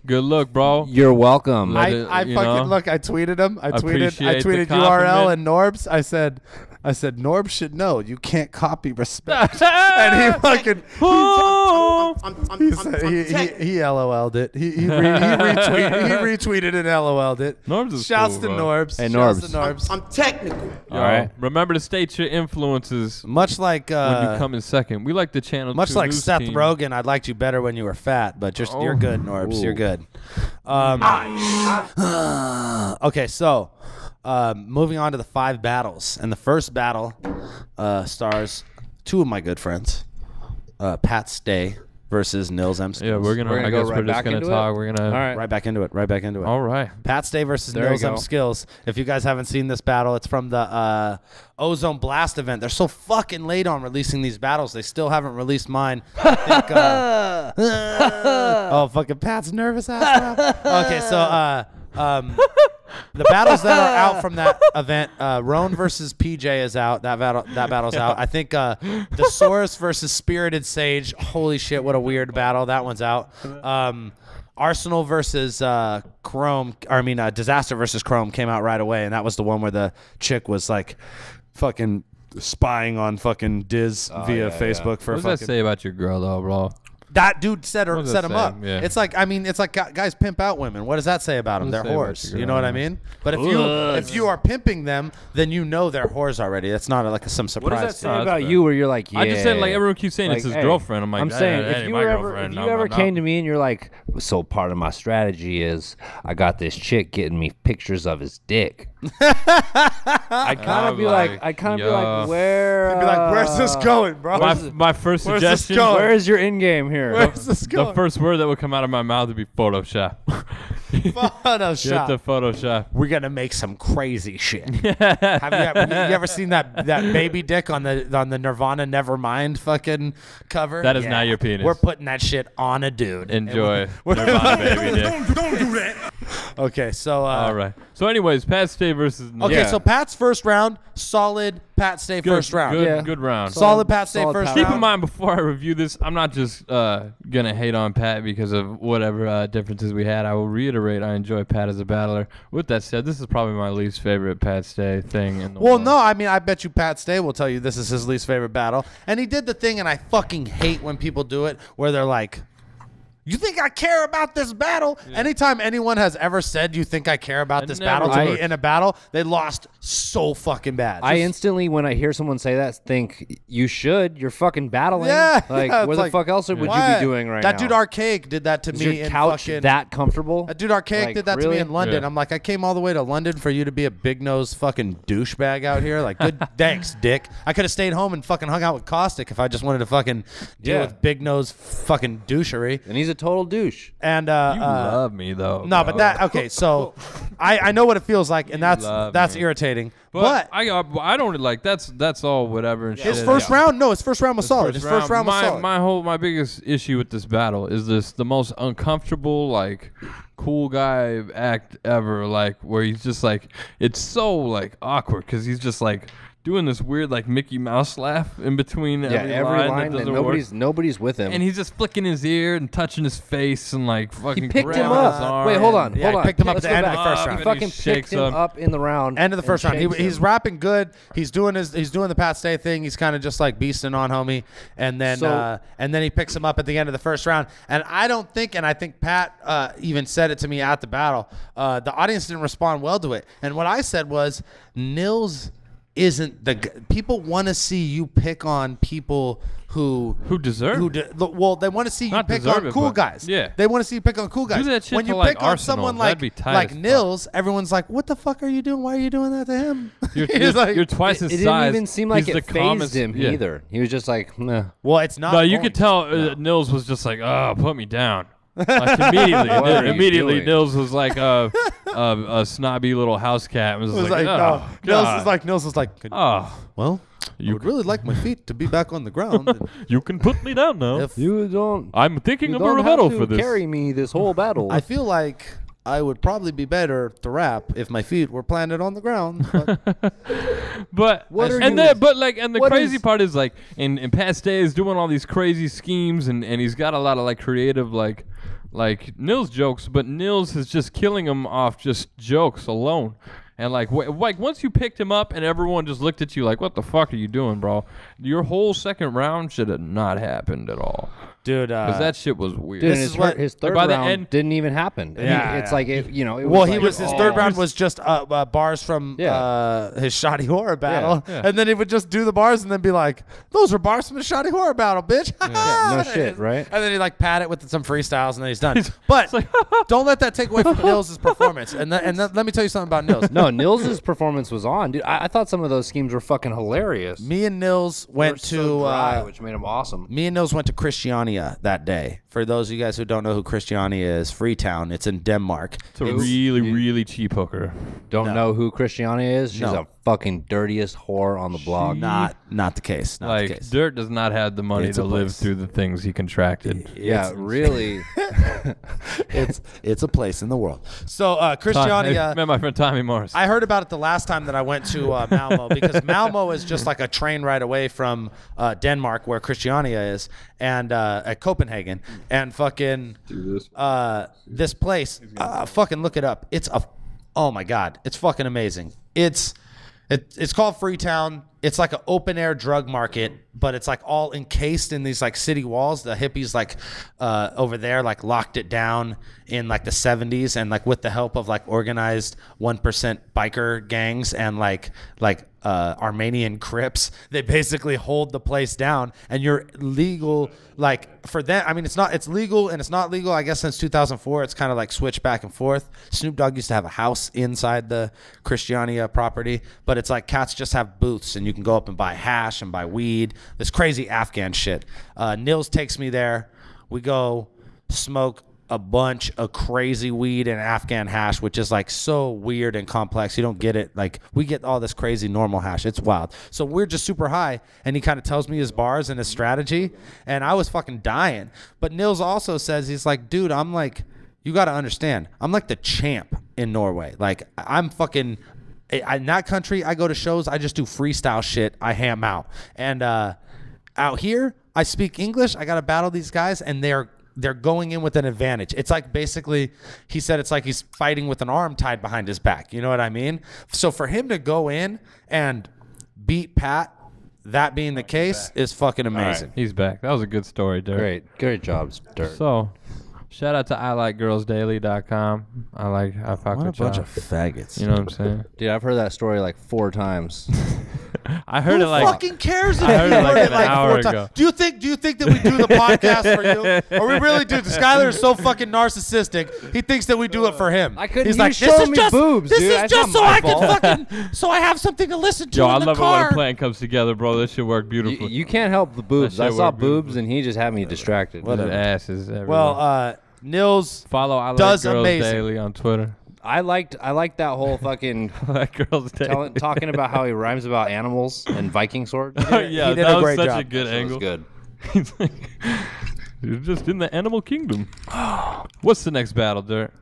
E: good look, bro.
D: You're welcome.
E: Let
C: I
E: it-
C: fucking
E: you know?
C: look. I tweeted him. I
E: Appreciate the
C: tweeted URL
E: compliment.
C: and Norb's. I said Norb should know you can't copy respect. And he fucking he LOL'd it. He retweeted and LOL'd it.
E: Norbs is
C: Shouts
E: cool,
C: to
E: bro.
C: Norbs.
D: Hey,
C: Shouts
D: Norbs.
C: to Norbs.
G: I'm technical.
E: All right. Remember to state your influences
C: Much like
E: when you come in second. We like the channel.
C: much
E: 2
C: like
E: news
C: Seth
E: team.
C: Rogen, I liked you better when you were fat, but you're good, Norbs. You're good. Okay, so moving on to the 5 battles, and the first battle stars 2 of my good friends, Pat Stay versus Nils M.
E: Yeah, we're gonna.
D: We're gonna
E: I
D: go
E: guess
D: right
E: we're just
D: back
E: gonna
D: into
E: talk.
D: it?
E: We're gonna.
D: All right.
C: Right back into it.
E: All right.
C: Pat Stay versus
D: There you
C: Nils M.
D: go.
C: Skills. If you guys haven't seen this battle, it's from the Ozone Blast event. They're so fucking late on releasing these battles. They still haven't released mine. I think, oh, fucking Pat's nervous ass. Now. Okay, so the battles that are out from that event, Roan versus PJ is out. That battle's out. I think Thesaurus versus Spirited Sage. Holy shit, what a weird battle. That one's out. Arsenal versus Disaster versus Chrome came out right away, and that was the one where the chick was like fucking spying on fucking Diz via Facebook for
E: What does that
C: fucking.
E: say about your girl, though, bro?
C: That dude set
E: What does
C: him
E: that
C: up.
E: say? Yeah.
C: It's like guys pimp out women. What does that say about them?
E: What
C: They're
E: does it say about
C: whores.
E: your
C: You
E: girl?
C: know what I mean? But if you are pimping them, then you know they're whores already. That's not like some surprise.
D: What does that say
E: No, that's
D: about
E: fair.
D: you where you're like, yeah.
E: I just said, like, everyone keeps saying it's
D: Like,
E: his
D: hey,
E: girlfriend. I'm like,
D: I'm saying
E: that
D: if
E: ain't
D: you
E: my
D: ever
E: girlfriend.
D: if you
E: No,
D: ever
E: no,
D: came
E: no.
D: to me and you're like, so part of my strategy is I got this chick getting me pictures of his dick. I kind of be like, where?
C: You'd be like, where's this going, bro?
E: My first
C: Where's this
E: suggestion.
C: going?
D: Where is your in game here?
C: Where's this
E: The
C: going?
E: first word that would come out of my mouth would be Photoshop. Get
C: Photoshop.
E: the Photoshop.
C: We're gonna make some crazy shit. Have you ever seen that baby dick on the Nirvana Nevermind fucking cover?
E: That is not your penis.
C: We're putting that shit on a dude.
E: Enjoy.
C: We're-
E: Nirvana baby dick.
A: Don't do that.
C: Okay, so
E: All right. So, anyways, Pat Stay versus.
C: Okay,
D: Yeah.
C: so Pat's first round, solid. Pat Stay first round.
E: Good,
D: Yeah.
E: good round.
C: Solid Pat Stay
D: solid
C: first
D: Pat.
E: Keep
C: round.
E: in mind, before I review this, I'm not just gonna hate on Pat because of whatever differences we had. I will reiterate, I enjoy Pat as a battler. With that said, this is probably my least favorite Pat Stay thing in the
C: Well,
E: world.
C: no, I mean, I bet you Pat Stay will tell you this is his least favorite battle. And he did the thing, and I fucking hate when people do it, where they're like, You think I care about this battle? Anytime anyone has ever said you think I care about this battle to me in a battle, they lost so fucking bad.
D: I instantly, when I hear someone say that, think you should. You're fucking battling.
C: Yeah.
D: Like,
C: Yeah,
D: where the fuck else would you be doing right now?
C: That dude Archaic did that to
D: Is
C: me
D: your
C: in
D: couch
C: fucking...
D: that comfortable?
C: That dude Archaic
D: Like,
C: did that to
D: really?
C: me in London.
E: Yeah.
C: I'm like, I came all the way to London for you to be a big nose fucking douchebag out here. Like, good, thanks, dick. I could have stayed home and fucking hung out with Caustic if I just wanted to fucking deal with big nose fucking douchery.
D: And he's a total douche.
C: And
E: You love me though.
C: no,
E: bro.
C: but that okay. So I know what it feels like, and that's
E: me.
C: irritating.
E: But I don't like that's all whatever and shit.
C: His first round, no, his first round was solid. His first round was solid.
E: My biggest issue with this battle is the most uncomfortable like cool guy act ever, like where he's just like it's so like awkward because he's just like doing this weird like Mickey Mouse laugh in between every line that
D: nobody's with him.
E: and he's just flicking his ear and touching his face and like fucking
D: He picked him
E: grabbing
D: up.
E: his arm.
D: Wait, hold on.
C: Yeah, he picked him up at the end of the first
E: up
C: round.
D: He
E: and
D: fucking
E: he shakes
D: picked him
E: him.
D: up in the round.
C: End of the first round.
D: shakes
C: He's
D: him.
C: rapping good. He's doing the Pat Stay thing. He's kind of just like beasting on homie, and then he picks him up at the end of the first round. And I don't think, and I think Pat even said it to me at the battle. The audience didn't respond well to it. And what I said was, Nils isn't people want to see you pick on people who
E: deserve
C: well, they want to see you
E: Not
C: pick
E: deserve
C: on
E: it,
C: cool
E: but-
C: guys.
E: yeah.
C: They want to see you pick on cool guys.
E: Do that shit
C: when you
E: for, like,
C: pick on
E: Arsenal.
C: someone
E: That'd be tight
C: like
E: as
C: Nils, everyone's like, "What the fuck are you doing? Why are you doing that to him?"
E: You're twice his
D: It didn't
E: size.
D: even seem like
E: He's
D: it
E: the
D: phased
E: calmest-
D: him
E: yeah.
D: either. He was just like, nah.
C: Well, it's not.
E: No, you
C: going
E: could
C: to.
E: tell Nils was just like, "Oh, put me down." Like
D: What are you
E: immediately,
D: doing?
E: Nils was like a snobby little house cat. And was
C: It was
E: like,
C: like,
E: oh,
C: no.
E: God.
C: Nils is like,
E: Oh,
C: well, I would really like my feet to be back on the ground. And
E: you can put me down now.
C: if
D: You don't.
E: I'm thinking
D: You
E: of a
D: don't
E: rebuttal
D: have to
E: for this.
D: carry me this whole battle.
C: I feel like I would probably be better to rap if my feet were planted on the ground. But
E: But
D: What are
E: and
D: you-
E: then but like and the
D: what
E: crazy
D: is-
E: part is like in Pat Stay is doing all these crazy schemes and he's got a lot of like creative like Nils jokes, but Nils is just killing him off just jokes alone. And like once you picked him up and everyone just looked at you like, what the fuck are you doing, bro? Your whole second round should have not happened at all.
C: dude,
E: Because that shit was weird.
D: Dude,
C: This is what-
D: his third
E: by the
D: round
E: end-
D: didn't even happen.
C: Yeah,
D: It's
C: yeah.
D: like it, you know. It
C: well,
D: was
C: he
D: like,
C: was his third round was just bars from
D: Yeah.
C: his shoddy horror battle,
E: yeah.
C: and then he would just do the bars and then be like, "Those were bars from the shoddy horror battle, bitch."
D: Yeah, no shit, right?
C: And then he like pat it with some freestyles, and then he's done. But don't let that take away from Nils' performance. And let me tell you something about Nils.
D: No, Nils' performance was on, dude. I thought some of those schemes were fucking hilarious.
C: Me and Nils went
D: They were so
C: to
D: dry, which made him awesome.
C: Me and Nils went to Christiania that day. For those of you guys who don't know who Christiania is, Freetown. It's in Denmark.
E: It's a really cheap hooker.
D: Don't know who Christiana is? She's
C: No.
D: a fucking dirtiest whore on the blog.
C: Not the case. Not the
E: Like
C: case.
E: Dirt does not have the money
C: It's
E: to
C: a
E: live
C: place.
E: through the things he contracted.
D: Yeah, really.
C: It's a place in the world. So Christiania.
E: Met my friend Tommy Morris.
C: I heard about it the last time that I went to Malmo because Malmo is just like a train ride away from Denmark, where Christiania is, and at Copenhagen, and fucking this place. Fucking look it up. Oh my god, it's fucking amazing. It's called Freetown. It's like an open air drug market, but it's like all encased in these like city walls. The hippies like over there like locked it down in like the 70s, and like with the help of like organized 1% biker gangs and like Armenian Crips, they basically hold the place down. And you're legal, like for them. I mean, it's legal and it's not legal. I guess since 2004, it's kind of like switched back and forth. Snoop Dogg used to have a house inside the Christiania property, but it's like cats just have booths and you can go up and buy hash and buy weed. This crazy Afghan shit. Nils takes me there. We go smoke a bunch of crazy weed and Afghan hash, which is like so weird and complex. You don't get it. Like we get all this crazy normal hash. It's wild. So we're just super high, and he kind of tells me his bars and his strategy, and I was fucking dying. But Nils also says, he's like, dude, I'm like, you got to understand, I'm like the champ in Norway. Like I'm fucking in that country. I go to shows. I just do freestyle shit. I ham out. And out here, I speak English. I got to battle these guys, and they're going in with an advantage. It's like basically, he said it's like he's fighting with an arm tied behind his back. You know what I mean? So for him to go in and beat Pat, that being the case, is fucking amazing.
E: He's back. That was a good story, Dirt.
D: Great job, Dirt.
E: So, Shout out to ILikeGirlsDaily.com. I fuck
C: What a
E: with
C: bunch
E: y'all.
C: of faggots.
E: You know what I'm saying?
D: Dude, I've heard that story like 4 times.
E: I heard
C: Who
E: it like
C: fucking cares if
E: I heard
C: you
E: it like
C: heard it
E: an
C: like
E: hour
C: 4
E: ago.
C: times? Do you think that we do the podcast for you? Or we really do? Skylar is so fucking narcissistic. He thinks that we do it for him.
D: I couldn't.
C: He's
D: You
C: like,
D: showed
C: this is
D: me
C: just
D: boobs,
C: This
D: dude.
C: is
D: That's
C: just
D: not
C: so
D: my
C: I
D: fault.
C: can fucking so I have something to listen to
E: Yo,
C: in
E: I
C: the
E: love it
C: car.
E: when a plan comes together, bro. This shit worked beautifully.
D: You can't help the boobs.
E: That
D: I
E: shit
D: saw
E: worked beautifully.
D: boobs, and he just had me distracted.
E: His asses everywhere.
C: Well, Nils
E: follow I Like
C: does
E: Girls
C: amazing.
E: Daily on Twitter.
D: I liked that whole fucking
E: I Like Girls Daily.
D: talking about how he rhymes about animals and Viking swords.
E: Oh, yeah,
C: he did
E: that
C: a
E: was
C: great
E: such
C: job.
E: a good
D: That was
E: angle.
D: good.
E: He's like, you're just in the animal kingdom. What's the next battle, Dirt?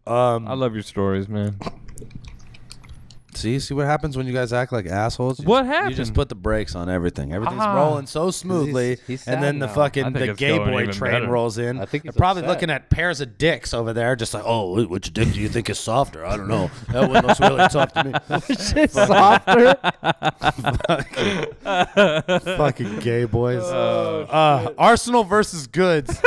E: I love your stories, man.
C: See what happens when you guys act like assholes?
E: What
C: You
E: happened?
C: just put the brakes on everything. Everything's
E: Ah.
C: rolling so smoothly,
D: he's
C: and
D: sad
C: then the
D: now.
E: I
C: fucking
E: think
C: the
E: it's
C: gay
E: going
C: boy
E: even
C: train
E: better.
C: rolls in.
D: I think he's
C: They're probably
D: upset.
C: looking at pairs of dicks over there, just like, oh, which dick do you think is softer? I don't know. That one looks really tough to me.
D: It's softer.
C: Fucking gay boys. Arsenal versus Goods.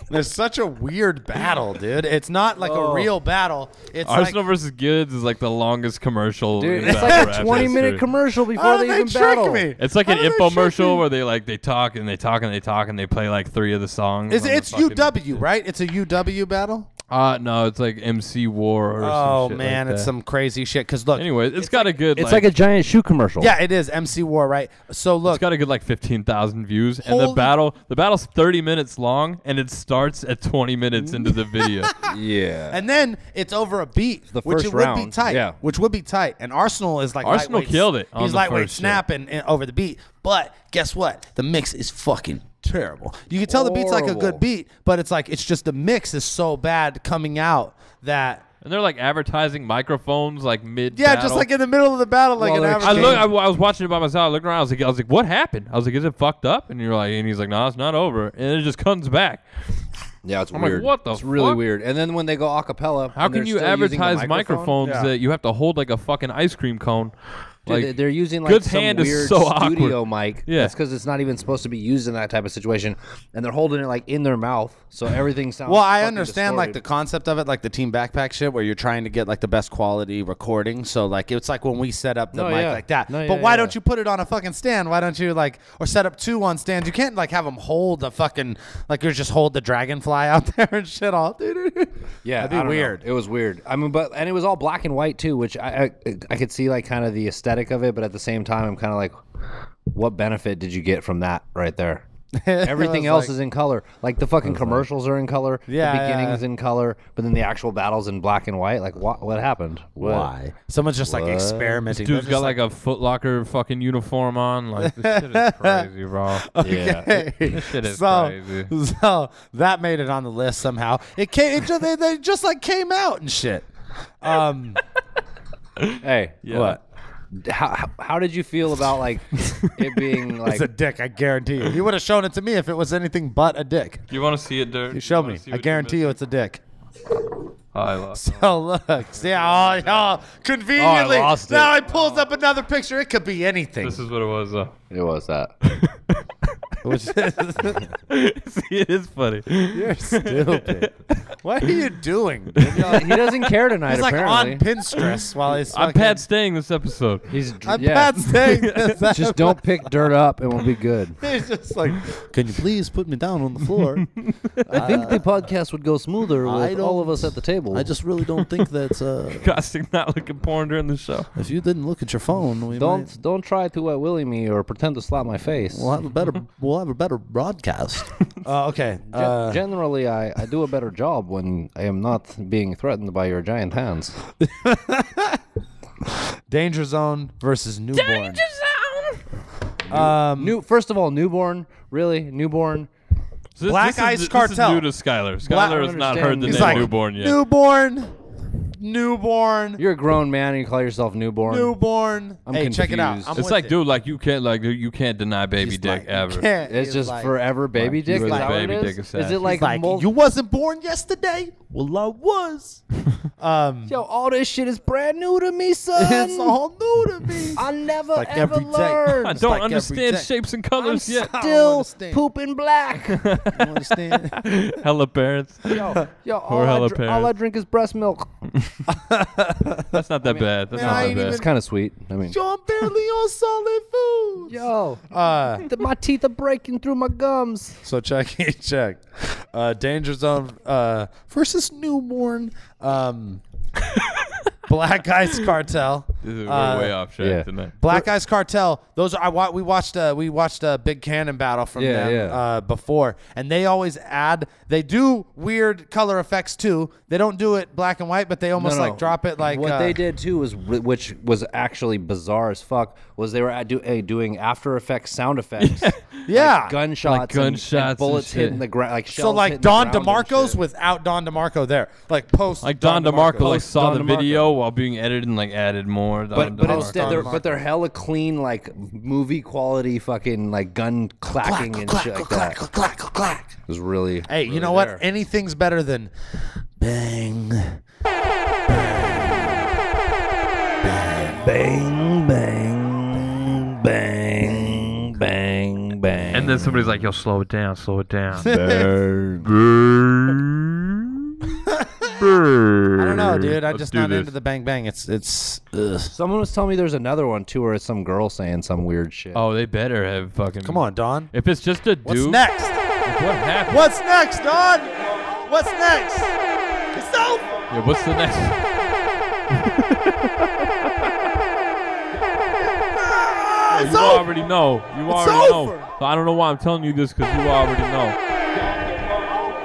C: There's such a weird battle, dude. It's not like a real battle. It's
E: Arsenal
C: like,
E: versus Goods is like the longest commercial.
D: Dude,
E: in
D: it's
E: battle
D: like
E: rap
D: a 20-minute
E: history.
D: commercial before
C: how
D: they
C: did
D: even
C: they trick
D: battle.
C: me?
E: It's like
C: How
E: an
C: did they trick
E: infomercial
C: me?
E: where they talk and they talk and they talk and they play like 3 of the songs. on the
C: It's
E: fucking-
C: UW, right? It's a UW battle.
E: No, it's like MC War or some
C: Oh
E: shit
C: man,
E: like
C: it's
E: that.
C: some crazy shit. Cause look,
E: Anyway, it's got a good.
D: It's like a giant shoe commercial.
C: yeah, it is MC War, right? So
E: It's
C: look,
E: got a good like 15,000 views, and
C: Holy-
E: the battle's 30 minutes long, and it starts at 20 minutes into the video.
D: Yeah.
C: and then it's over a beat,
D: The
C: which
D: first
C: it would be
D: round,
C: tight.
D: yeah.
C: Which would be tight. And Arsenal is like
E: Arsenal
C: lightweight-
E: killed it on
C: He's
E: the
C: lightweight
E: first shit.
C: snapping over the beat. But guess what? The mix is fucking terrible. You can tell the beat's like a
D: Horrible.
C: good beat, but it's like it's just the mix is so bad coming out that.
E: And they're like advertising microphones like mid.
C: Yeah, just like in the middle of the battle, like
D: Well,
C: an
D: they're
C: average.
E: I was watching it by myself. I looked around. I was like, what happened? I was like, is it fucked up? And he's like, no, it's not over. And it just comes back.
D: Yeah, it's
E: I'm like,
D: weird.
E: what the
D: It's really
E: fuck?
D: weird. And then when they go acapella,
E: How
D: and
E: can
D: they're
E: you
D: still using the
E: advertise
D: microphone?
E: microphones
C: Yeah.
E: that you have to hold like a fucking ice cream cone?
D: Dude,
E: Like,
D: they're using like
E: Good's
D: some
E: hand is
D: weird
E: so
D: studio
E: awkward.
D: mic.
E: Yeah.
D: That's because it's not even supposed to be used in that type of situation, and they're holding it like in their mouth, so everything sounds.
C: Well, I
D: fucking
C: understand like the
D: distorted.
C: concept of it, like the team backpack shit, where you're trying to get like the best quality recording. So like it's like when we set up the
D: No,
C: mic
D: yeah.
C: like that.
D: No,
C: but
D: yeah,
C: why
D: yeah.
C: don't you put it on a fucking stand? Why don't you like or set up 2 on stands? You can't like have them hold the fucking like you just hold the dragonfly out there and shit all.
D: Yeah,
C: That'd be
D: I don't know.
C: weird.
D: It was weird. I mean, and it was all black and white too, which I could see like kind of the aesthetic of it, but at the same time, I'm kind of like, what benefit did you get from that right there? Everything else is in color. Like the fucking commercials are in color.
C: Yeah,
D: the beginning's
C: yeah.
D: in color, but then the actual battle's in black and white. Like what happened? What?
C: Why? Someone's just like experimenting.
E: dude's
C: They're
E: got
C: just
E: like a Foot Locker fucking uniform on. Like this shit is crazy, bro.
D: Yeah.
E: This shit is crazy.
C: So that made it on the list somehow. It came. They just like came out and shit.
D: Hey,
C: What?
D: how did you feel about like it being like
C: It's a dick. I guarantee you. You would have shown it to me if it was anything but a dick.
E: You want to see it, Dirt?
C: You show me. I guarantee you it's a dick.
E: Oh, I lost.
C: So look, see how conveniently
D: Oh, I lost it.
C: now I pulls up another picture. It could be anything.
E: This is what it was, though.
D: it was that?
C: Which is,
E: See, it is funny.
C: you're stupid. What are you doing?
D: He doesn't care tonight.
C: He's like
D: apparently.
C: on Pinterest while he's.
E: I'm
C: fucking-
E: Pat staying this episode.
D: He's
C: I'm
D: yeah.
C: Pat staying. this
D: Just don't pick dirt up, and we'll be good.
C: He's just like, can you please put me down on the floor?
D: I think the podcast would go smoother
C: I
D: with all of
C: don't-
D: us at the table.
C: I just really don't think that's.
E: Caustic not looking porn during the show.
C: If you didn't look at your phone, we
D: don't try to willy me or pretend to slap my face.
C: We'll have a better broadcast. Okay.
D: Generally, I do a better job when I am not being threatened by your giant hands.
C: Danger Zone versus Newborn.
D: First of all, newborn. Really, newborn.
E: So
C: Black Ice Cartel.
E: This is new to Skylar. Skylar has not heard the
D: He's
E: name
C: like,
E: Newborn yet.
C: Newborn. Newborn.
D: You're a grown man and you call yourself newborn.
C: Newborn.
D: I'm
C: hey, check it out.
D: confused.
C: I'm
E: It's
C: with
E: like,
C: it.
E: dude, like you can't deny baby
C: He's
E: dick
C: like,
E: ever.
C: you can't.
D: It's
C: He's
D: just
C: like,
D: forever baby dick.
E: you
D: Is
E: were
D: that
E: the
D: what
E: baby
D: it
E: dick
D: is?
E: assassin.
D: Is it like,
C: like you wasn't born yesterday? Well, I was.
D: Yo, all this shit is brand new to me, son.
C: It's all new to me.
D: I never
C: like
D: ever
C: every day.
D: learned.
E: I
C: It's
E: don't
C: like every
E: understand
C: day.
E: shapes and
D: I'm
E: colors yet.
D: still
C: understand.
D: pooping black.
C: You understand?
E: Hella parents.
D: Yo,
E: Or hella
D: all I
E: parents.
D: drink is breast milk.
E: That's not that bad. That's
C: man,
E: not
C: I
E: that
C: ain't
E: bad.
D: It's kind of sweet. I mean,
C: Yo, I'm barely on solid food.
D: yo, my teeth are breaking through my gums.
C: So check. Danger Zone versus Newborn. Black Ice Cartel.
E: We're way off track
D: yeah.
E: tonight.
C: Black Ice Cartel. Those are we watched a Big Cannon battle from them before, and they always add. They do weird color effects too. They don't do it black and white, but they almost
D: No.
C: like drop it like
D: what they did too was, which was actually bizarre as fuck, was they were doing After Effects sound effects.
C: Yeah.
D: Like gunshots,
E: gunshots
D: and
E: and
D: bullets
E: shit.
D: hitting the ground, like
C: So
D: shells
C: like
D: hitting
C: Don
D: the ground and
C: DeMarco's
D: shit.
C: without Don DeMarco there, like post
E: Like Don DeMarco, like saw
D: Don
E: the
D: DeMarco.
E: video while being edited and like added more.
D: But instead, they're hella clean, like movie quality, fucking like gun clacking and shit like that.
C: clack.
D: It was really.
C: Hey, you
D: really
C: know what?
D: there.
C: Anything's better than bang,
D: Bang, bang, bang, bang, bang.
E: And then somebody's like, "Yo, slow it down, slow it down."
C: I don't know, dude. I'm
E: Let's
C: just
E: do
C: not
E: this.
C: into the bang bang. It's ugh.
D: Someone was telling me there's another one too, where it's some girl saying some weird shit.
E: Oh, they better have fucking.
C: Come on, Don.
E: If it's just a dude,
C: What's next?
E: What happened?
C: What's next, Don? What's next? It's over.
E: Yeah, what's the next?
C: It's
E: You
C: over.
E: already know. You
C: It's
E: already
C: over.
E: know. So I don't know why I'm telling you this because you already know.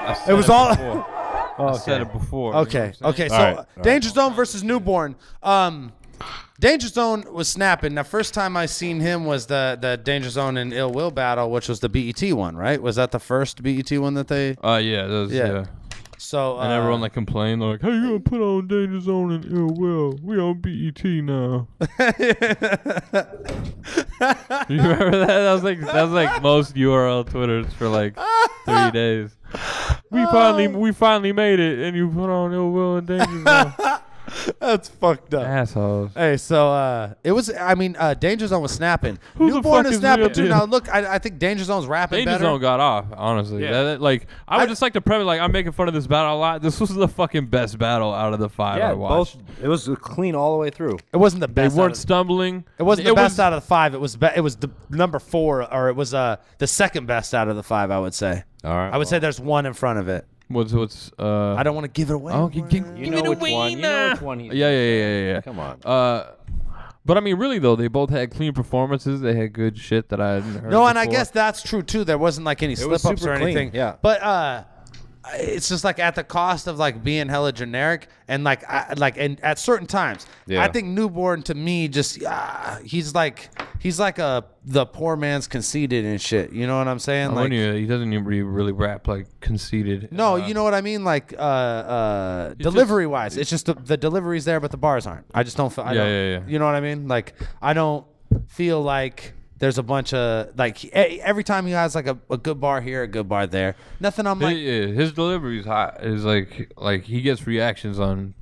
E: I said
C: It was all.
E: before. I said it before. you know
C: Okay.
E: what I'm
C: Okay.
E: saying?
C: So Danger Zone versus Newborn. Danger Zone was snapping. The first time I seen him was the Danger Zone and Ill Will battle, which was the BET one, right? Was that the first BET one that they?
E: Yeah, those,
C: Yeah.
E: yeah.
C: So
E: And everyone like complained, they're like, "Hey, you gonna put on Danger Zone and Ill Will? We on BET now." You remember that? That was like most URL Twitters for like 3 days. We finally made it, and you put on Ill Will and Danger Zone.
C: That's fucked up.
E: Assholes.
C: Hey, so it was. I mean, Danger Zone was snapping.
E: Who the
C: Newborn
E: fuck
C: is
E: is
C: snapping
E: Real
C: too.
E: Deal?
C: Now look, I think Danger Zone's rapping
E: Danger
C: better.
E: Zone got off, honestly.
C: Yeah.
E: Like I would just like to premise, like I'm making fun of this battle a lot. This was the fucking best battle out of the 5 I watched.
D: It was clean all the way through.
C: It wasn't the
E: They
C: best.
E: weren't stumbling.
C: It wasn't the best out of the 5. It was it was the number 4, or it was the second best out of the 5. I would say.
D: All right.
C: I would say there's one in front of it.
E: What's
C: I don't want to give it away.
E: Oh,
D: You know which one. You know which one.
E: yeah.
D: Come on.
E: But I mean, really though, they both had clean performances. They had good shit that I hadn't heard.
C: No, and I
E: before.
C: guess that's true too. There wasn't like any
D: It was
C: slip ups or
D: super clean,
C: anything.
D: yeah.
C: But it's just like at the cost of like being hella generic and like and at certain times.
D: Yeah.
C: I think Newborn to me just he's like the poor man's conceited and shit. You know what I'm saying?
E: Like, he doesn't even really rap like conceited.
C: No, you know what I mean? Like delivery wise, it's just the delivery's there, but the bars aren't. I just don't feel.
E: Yeah.
C: You know what I mean? Like I don't feel like there's a bunch of like every time he has like a good bar here, a good bar there. Nothing. I'm like
E: his delivery is hot. Is like he gets reactions on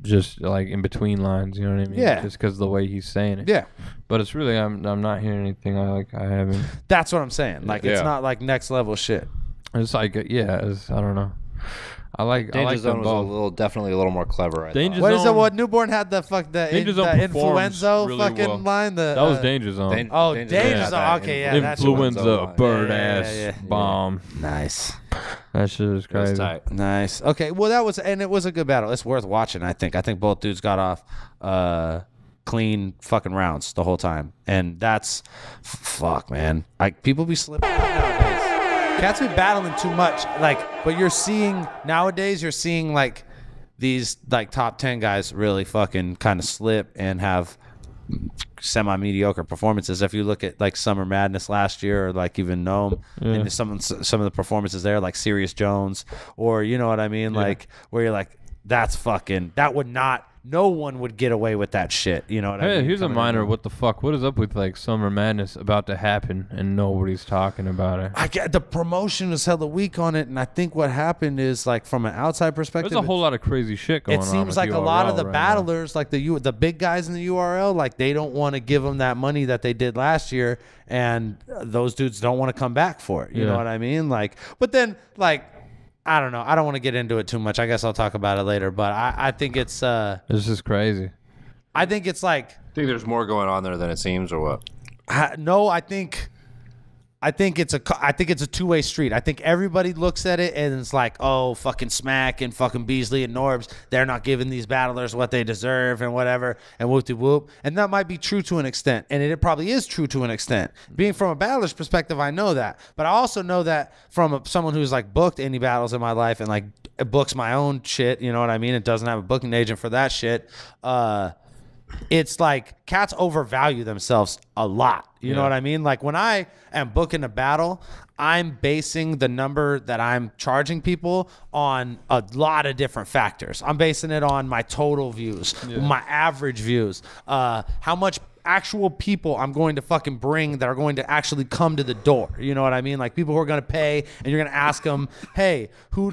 E: just like in between lines. You know what I mean?
C: Yeah.
E: Just because of the way he's saying it.
C: yeah.
E: But it's really I'm not hearing anything I haven't.
C: That's what I'm saying. Like it's
D: Yeah.
C: not like next level shit.
E: It's like I don't know. I like
D: Danger Zone
E: them
D: was
E: both.
D: definitely a little more clever. I
E: Danger
C: What is it?
E: Zone-
C: What Newborn had the
E: Danger Zone performs
C: influenza
E: really
C: fucking
E: well.
C: line?
E: That was Danger Zone.
C: Oh,
D: Danger
C: Danger
D: Zone.
C: Zone.
D: Yeah,
C: Okay, yeah, that's what-
E: Influenza, bird ass
C: yeah.
E: bomb.
C: Nice.
E: That shit is
D: It was
E: crazy.
D: tight.
C: Nice. Okay. Well, it was a good battle. It's worth watching. I think both dudes got off clean fucking rounds the whole time, and that's fuck, man. Like people be slipping up nowadays. Cats be battling too much. Like, but you're seeing nowadays. You're seeing like these like top 10 guys really fucking kind of slip and have semi-mediocre performances. If you look at like Summer Madness last year, or like even Gnome, and some of the performances there, like Sirius Jones, or you know what I mean, like where you're like that would not. No one would get away with that shit. You know what I mean?
E: Here's a minor. What the fuck? What is up with like Summer Madness about to happen and nobody's talking about it?
C: I get the promotion was hella weak on it, and I think what happened is like from an outside perspective,
E: There's a whole lot of crazy shit going on.
C: It seems like a lot of the battlers, like the big guys in the URL, like they don't want to give them that money that they did last year, and those dudes don't want to come back for it. You know what I mean? Like, but then like. I don't know. I don't want to get into it too much. I guess I'll talk about it later. But I think it's
E: just crazy.
C: I think it's like.
D: Think there's more going on there than it seems, or what?
C: No, I think it's a two-way street. I think everybody looks at it and it's like, oh, fucking Smack and fucking Beasley and Norbs, they're not giving these battlers what they deserve and whatever, and whoop-de-whoop. And that might be true to an extent, and it probably is true to an extent. Being from a battler's perspective, I know that. But I also know that from someone who's like booked any battles in my life and like books my own shit, you know what I mean? It doesn't have a booking agent for that shit. It's like cats overvalue themselves a lot. You know what I mean? Like when I am booking a battle, I'm basing the number that I'm charging people on a lot of different factors. I'm basing it on my total views, my average views, how much actual people I'm going to fucking bring that are going to actually come to the door. You know what I mean? Like people who are going to pay, and you're going to ask them, hey, who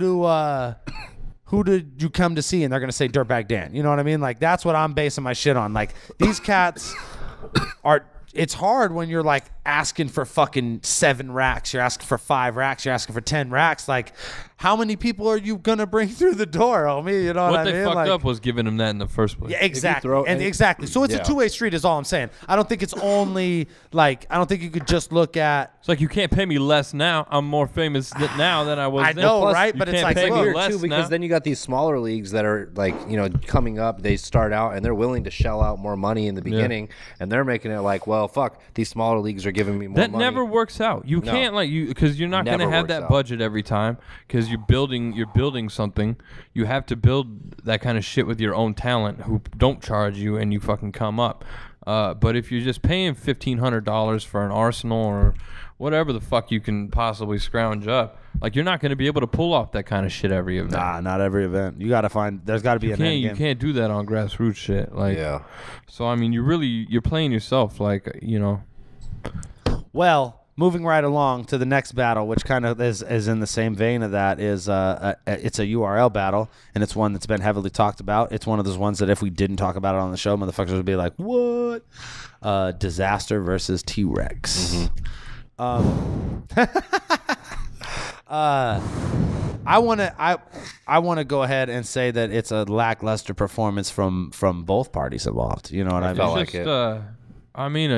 C: did you come to see? And they're going to say Dirtbag Dan. You know what I mean? Like, that's what I'm basing my shit on. Like, these cats are, it's hard when you're like asking for fucking 7 racks. You're asking for 5 racks. You're asking for 10 racks. Like, how many people are you going to bring through the door, homie? You know what I mean?
E: What they fucked up was giving them that in the first place.
C: Yeah, exactly. Exactly. So it's a two-way street is all I'm saying. I don't think it's only like, I don't think you could just look at.
E: It's like you can't pay me less now. I'm more famous now than I was then.
C: I know,
E: Plus,
C: right? But it's like
D: weird too, because then you got these smaller leagues that are like, you know, coming up. They start out and they're willing to shell out more money in the beginning, and they're making it like, well, fuck, these smaller leagues are giving me more money.
E: That never works out. You can't because you're not going to have that budget every time because you're building something. You have to build that kind of shit with your own talent who don't charge you and you fucking come up. But if you're just paying $1,500 for an arsenal or whatever the fuck you can possibly scrounge up, like you're not going to be able to pull off that kind of shit every event.
C: Nah, not every event. You got to find. There's got to be an end game.
E: You can't do that on grassroots shit. Like, so I mean, you're playing yourself. Like, you know.
C: Well, moving right along to the next battle, which kind of is in the same vein of that, is it's a URL battle, and it's one that's been heavily talked about. It's one of those ones that if we didn't talk about it on the show, motherfuckers would be like, what? Disaster versus T-Rex. I want to go ahead and say that it's a lackluster performance from both parties involved. You know what I mean?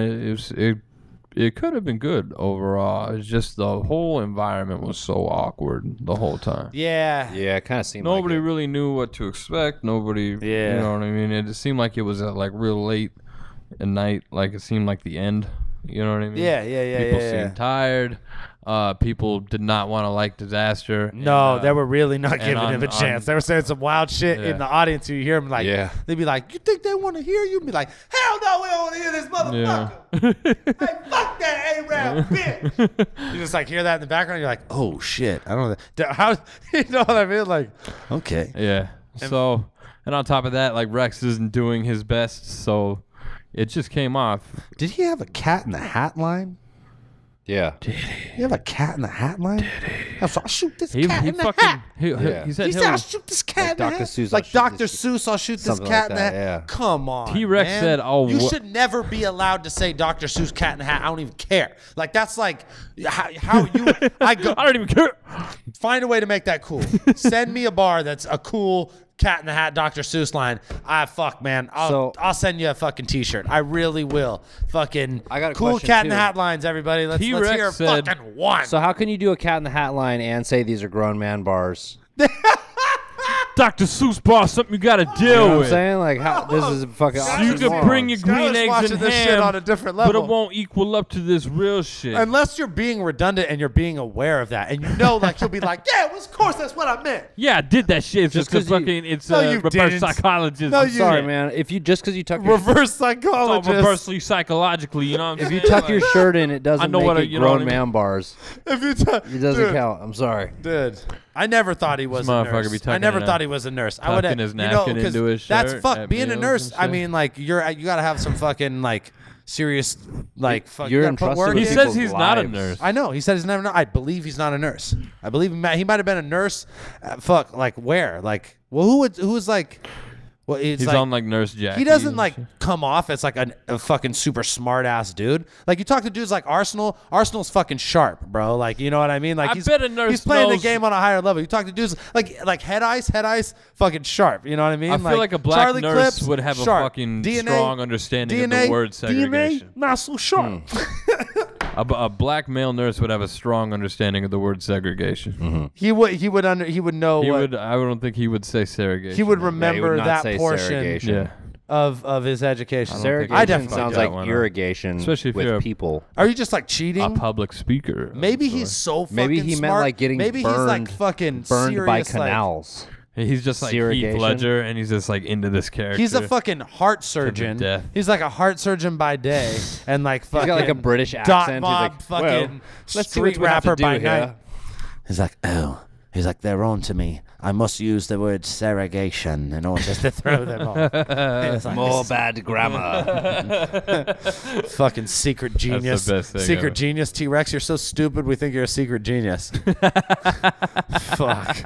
E: It could have been good overall. It's just the whole environment was so awkward the whole time.
C: Yeah,
D: it kind of seemed
E: nobody really knew what to expect. Nobody, you know what I mean? It just seemed like it was like real late at night. Like it seemed like the end. You know what I mean?
C: Yeah.
E: People seemed tired. People did not want to like Disaster.
C: No, they were really not giving him a chance. They were saying some wild shit in the audience. You hear them like, they'd be like, you think they want to hear you? Be like, hell no, we don't want to hear this motherfucker. Hey, fuck that A-Rap bitch. You just like hear that in the background. You're like, oh shit. I don't know. How, you know what I mean? Like, okay.
E: Yeah. So, and on top of that, like Rex isn't doing his best. So it just came off.
C: Did he have a Cat in the Hat line?
D: Yeah.
C: Did he have a Cat in the Hat line? Did he? I'll shoot this cat in the hat.
E: He said
C: I'll shoot this cat in the hat. Like Dr. Seuss, I'll shoot this cat in the hat. Yeah. Come on,
E: T-Rex said, "Oh,
C: you should never be allowed to say Dr. Seuss cat in the hat. I don't even care. Like that's like how you. I
E: don't even care.
C: Find a way to make that cool. Send me a bar that's a cool Cat in the Hat Dr. Seuss line. Fuck, man. I'll send you a fucking t-shirt. I really will. Fucking
D: I got a
C: cool
D: question
C: Cat in
D: too.
C: the Hat lines, everybody. Let's hear fucking one.
D: So how can you do a Cat in the Hat line and say these are grown man bars?
E: Dr. Seuss bar, something you gotta deal
D: You know what
E: with.
D: I'm saying? Like, how this is fucking.
E: You can bring your green eggs and
C: this
E: ham,
C: shit on a different level.
E: but it won't equal up to this real shit.
C: Unless you're being redundant and you're being aware of that, and you know, like you'll be like, yeah, well, of course that's what I meant.
E: Yeah, I did that shit. It's just because it's reverse psychologist.
D: I'm sorry, man. If you just because you tuck your
C: reverse psychologist,
E: reversely psychologically, you know what I'm saying?
D: If you tuck your shirt in, it doesn't make it
E: you know what
D: grown
E: I mean?
D: man bars.
C: If you
D: it doesn't count. I'm sorry,
C: dude. I never thought he was a
E: motherfucker
C: nurse.
E: be
C: I
E: tucking
C: never
E: in
C: thought
E: a-
C: he was a nurse. I
E: tucking
C: would
E: his napkin into his
C: that's
E: shirt
C: fuck
E: at
C: being a
E: meals
C: nurse.
E: and
C: I
E: shit.
C: mean, like you gotta have some fucking like serious like fuck.
D: You're
C: you gotta put
D: entrusted
C: work
D: with
E: He
C: in.
E: says
D: people's
E: he's not a
D: lives.
E: nurse.
C: I know. He said he's never. I believe he's not a nurse. I believe he might have been a nurse. Fuck, like where? Like, well, who's like? Well,
E: He's
C: like,
E: on like Nurse Jackie.
C: he doesn't
E: and
C: like
E: shit.
C: come off as like a fucking super smart ass dude. Like you talk to dudes like Arsenal. Arsenal's fucking sharp, bro. Like you know what I mean? Like
E: I bet a nurse
C: he's playing
E: knows-
C: the game on a higher level. You talk to dudes like head ice, fucking sharp. You know what I mean?
E: I feel like a black
C: Charlie
E: nurse
C: Clips,
E: would have
C: sharp.
E: a fucking
C: DNA,
E: strong understanding of
C: DNA,
E: the word segregation.
C: DNA, not so sharp.
E: A black male nurse would have a strong understanding of the word segregation.
C: He would know
E: He
C: what
E: would. I don't think he would say segregation.
C: he would
D: Yeah, he
C: remember
D: would not
C: that
D: say
C: portion
D: segregation.
E: Yeah.
C: of his education.
D: Segregation
C: I definitely
D: sounds
E: got
D: like
E: one.
D: irrigation
E: Especially if you're
D: with
E: a-
D: people.
C: Are you just like
E: A
C: cheating?
E: public speaker. of
C: Maybe
E: some
C: he's
E: sort.
C: so fucking
D: Maybe he meant
C: smart.
D: like getting
C: Maybe
D: burned,
C: he's like fucking
D: burned
C: serious,
D: by
C: like-
D: canals.
E: He's just like Heath
D: Irrigation.
E: Ledger, and he's just like into this character.
C: he's a fucking heart surgeon.
E: death.
C: He's like a heart surgeon by day, and like
D: He's
C: fucking
D: got like a British
C: dot
D: accent.
C: mob
D: He's like,
C: fucking
D: well, let's see what
C: street
D: we have to
C: rapper
D: do
C: by
D: here.
C: night. He's like, oh. He's like, they're on to me. I must use the word segregation in order to throw them off. It's like,
D: More bad grammar.
C: fucking secret genius.
E: best thing
C: Secret
E: ever.
C: genius T-Rex. You're so stupid. We think you're a secret genius. Fuck.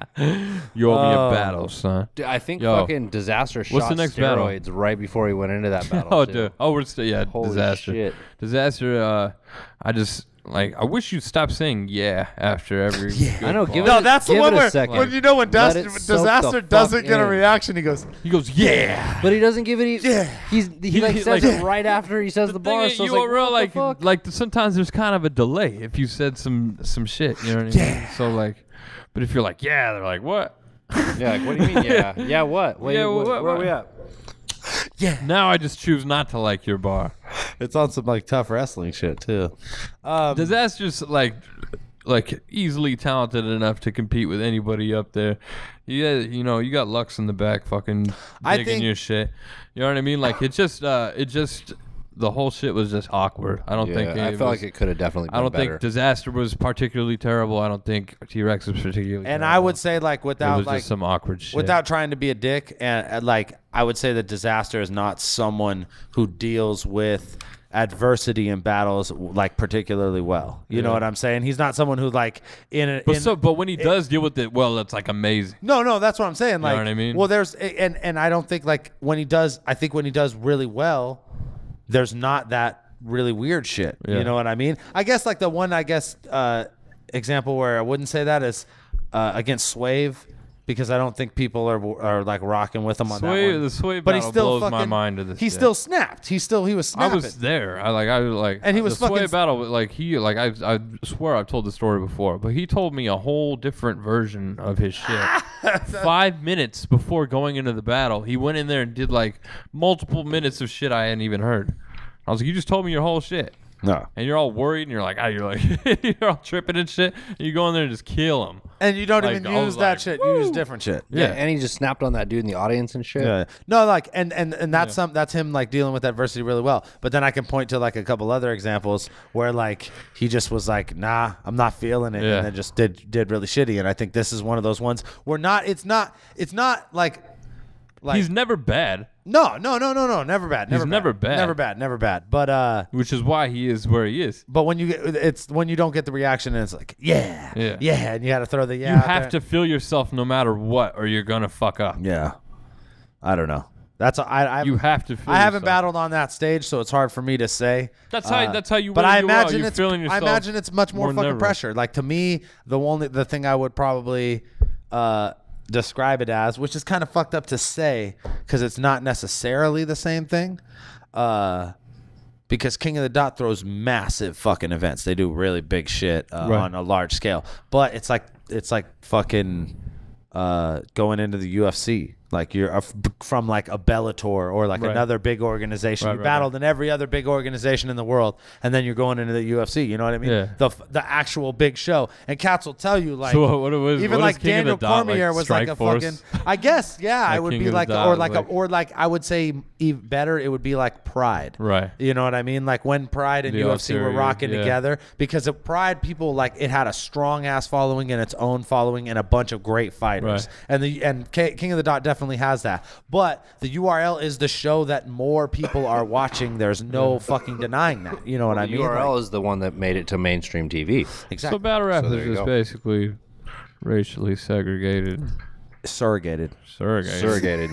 E: You owe me
C: Oh.
E: a battle, son.
D: Dude, I think
E: Yo.
D: fucking Disaster
E: What's
D: shot
E: the next battle?
D: steroids right before he went into that battle.
E: Oh,
D: too.
E: dude. Oh, we're still
D: Holy
E: disaster.
D: shit.
E: Disaster. I just like. I wish you'd stop saying yeah after every. good
D: I know,
E: bar.
D: give
C: No,
D: it-
C: that's the
D: give
C: one
D: it a
C: where
D: second.
C: when you know when
D: Let it soak the
C: disaster
D: fuck
C: doesn't get a
D: in.
C: reaction, he goes,
E: He goes, yeah.
D: But he doesn't give it.
C: Yeah.
D: He like
E: He-
D: says
E: like-
D: it right after he says the bar.
E: Thing
D: So
E: is,
D: it's like,
E: URL,
D: what the fuck?
E: like sometimes there's kind of a delay if you said some shit. You know what I mean? So like, but if you're like, yeah, they're like, what?
D: Yeah, like, what do you mean? Yeah, yeah. What? Wait,
E: Yeah,
D: what,
E: what-
D: where are
E: what?
D: we at?
E: Now I just choose not to like your bar.
C: it's on some like tough wrestling shit too.
E: Disaster's like easily talented enough to compete with anybody up there. Yeah, you know, you got Lux in the back, fucking
C: I
E: digging
C: think-
E: your shit. You know what I mean? Like it just the whole shit was just awkward. I don't think
D: I felt like it could have definitely been
E: I don't
D: better.
E: think Disaster was particularly terrible. I don't think T-Rex was particularly
C: And
E: terrible.
C: I would say like
E: it
C: without
E: was
C: like
E: just some awkward shit.
C: without trying to be a dick, and like I would say that Disaster is not someone who deals with adversity in battles like particularly well. You know what I'm saying? He's not someone who like
E: but when he does deal with it well, it's like amazing.
C: No, that's what I'm saying. Like,
E: what I mean?
C: Well, there's and I don't think like when he does. I think when he does really well, there's not that really weird shit.
E: Yeah.
C: You know what I mean? I guess like the one example where I wouldn't say that is against Swave. Because I don't think people are like rocking with him on that one.
E: The Swave
C: But he
E: battle
C: still
E: blows my
C: fucking,
E: mind to this
C: he
E: day.
C: still snapped. He was
E: I
C: snapping.
E: was there. And
C: he was
E: the Sway
C: fucking-
E: battle. Like I swear I've told the story before, but he told me a whole different version of his shit. 5 minutes before going into the battle, he went in there and did like multiple minutes of shit I hadn't even heard. I was like, you just told me your whole shit.
C: No.
E: And you're all worried, and you're like, you're all tripping and shit. And you go in there and just kill him.
C: And you don't
E: Like,
C: even
E: I was
C: use that
E: like,
C: shit. You use different shit.
D: Yeah, and he just snapped on that dude in the audience and shit.
C: Yeah. No, like and that's that's him like dealing with adversity really well. But then I can point to like a couple other examples where like he just was like, nah, I'm not feeling it,
E: Yeah.
C: and then just did really shitty. And I think this is one of those ones where it's not like
E: He's never bad,
C: no, never bad.
E: He's never bad.
C: Never bad. But
E: which is why he is where he is.
C: but when you get it's when you don't get the reaction and it's like yeah, and you got to throw the yeah.
E: You
C: out
E: have
C: there.
E: to feel yourself no matter what, or you're gonna fuck up.
C: Yeah. I don't know. That's I
E: You have to feel
C: I haven't
E: yourself.
C: battled on that stage, so it's hard for me to say.
E: That's how you.
C: But
E: win
C: I
E: your world.
C: imagine
E: You're
C: it's
E: feeling
C: I
E: yourself
C: imagine it's much more
E: than
C: fucking
E: ever.
C: pressure. Like to me, the thing I would probably describe it as, which is kind of fucked up to say because it's not necessarily the same thing. Because King of the Dot throws massive fucking events. They do really big shit on a large scale. But it's like fucking going into the UFC. Like you're from like a Bellator or like another big organization. You battled in every other big organization in the world, and then you're going into the UFC. You know what I mean?
E: Yeah.
C: The actual big show. And Cats will tell you like
E: So what it was,
C: even
E: what
C: like
E: is King of the
C: Daniel
E: Dot,
C: Cormier
E: like,
C: was like a
E: Strikeforce?
C: fucking. I guess
E: Like
C: it would
E: King
C: be
E: of the
C: like
E: Dot, like-
C: I would say even better. It would be like Pride.
E: Right.
C: You know what I mean? Like when Pride and
E: The
C: UFC were
E: ulterior,
C: rocking
E: yeah.
C: together, because of Pride, people like it had a strong ass following and its own following and a bunch of great fighters.
E: Right.
C: And King of the Dot definitely has that. But the URL is the show that more people are watching. There's no fucking denying that. You know what I mean?
D: URL
C: Like,
D: is the one that made it to mainstream TV.
C: exactly.
E: So battle rappers
D: there you
E: is
D: go.
E: basically racially segregated.
C: Surrogated.
D: Surrogated.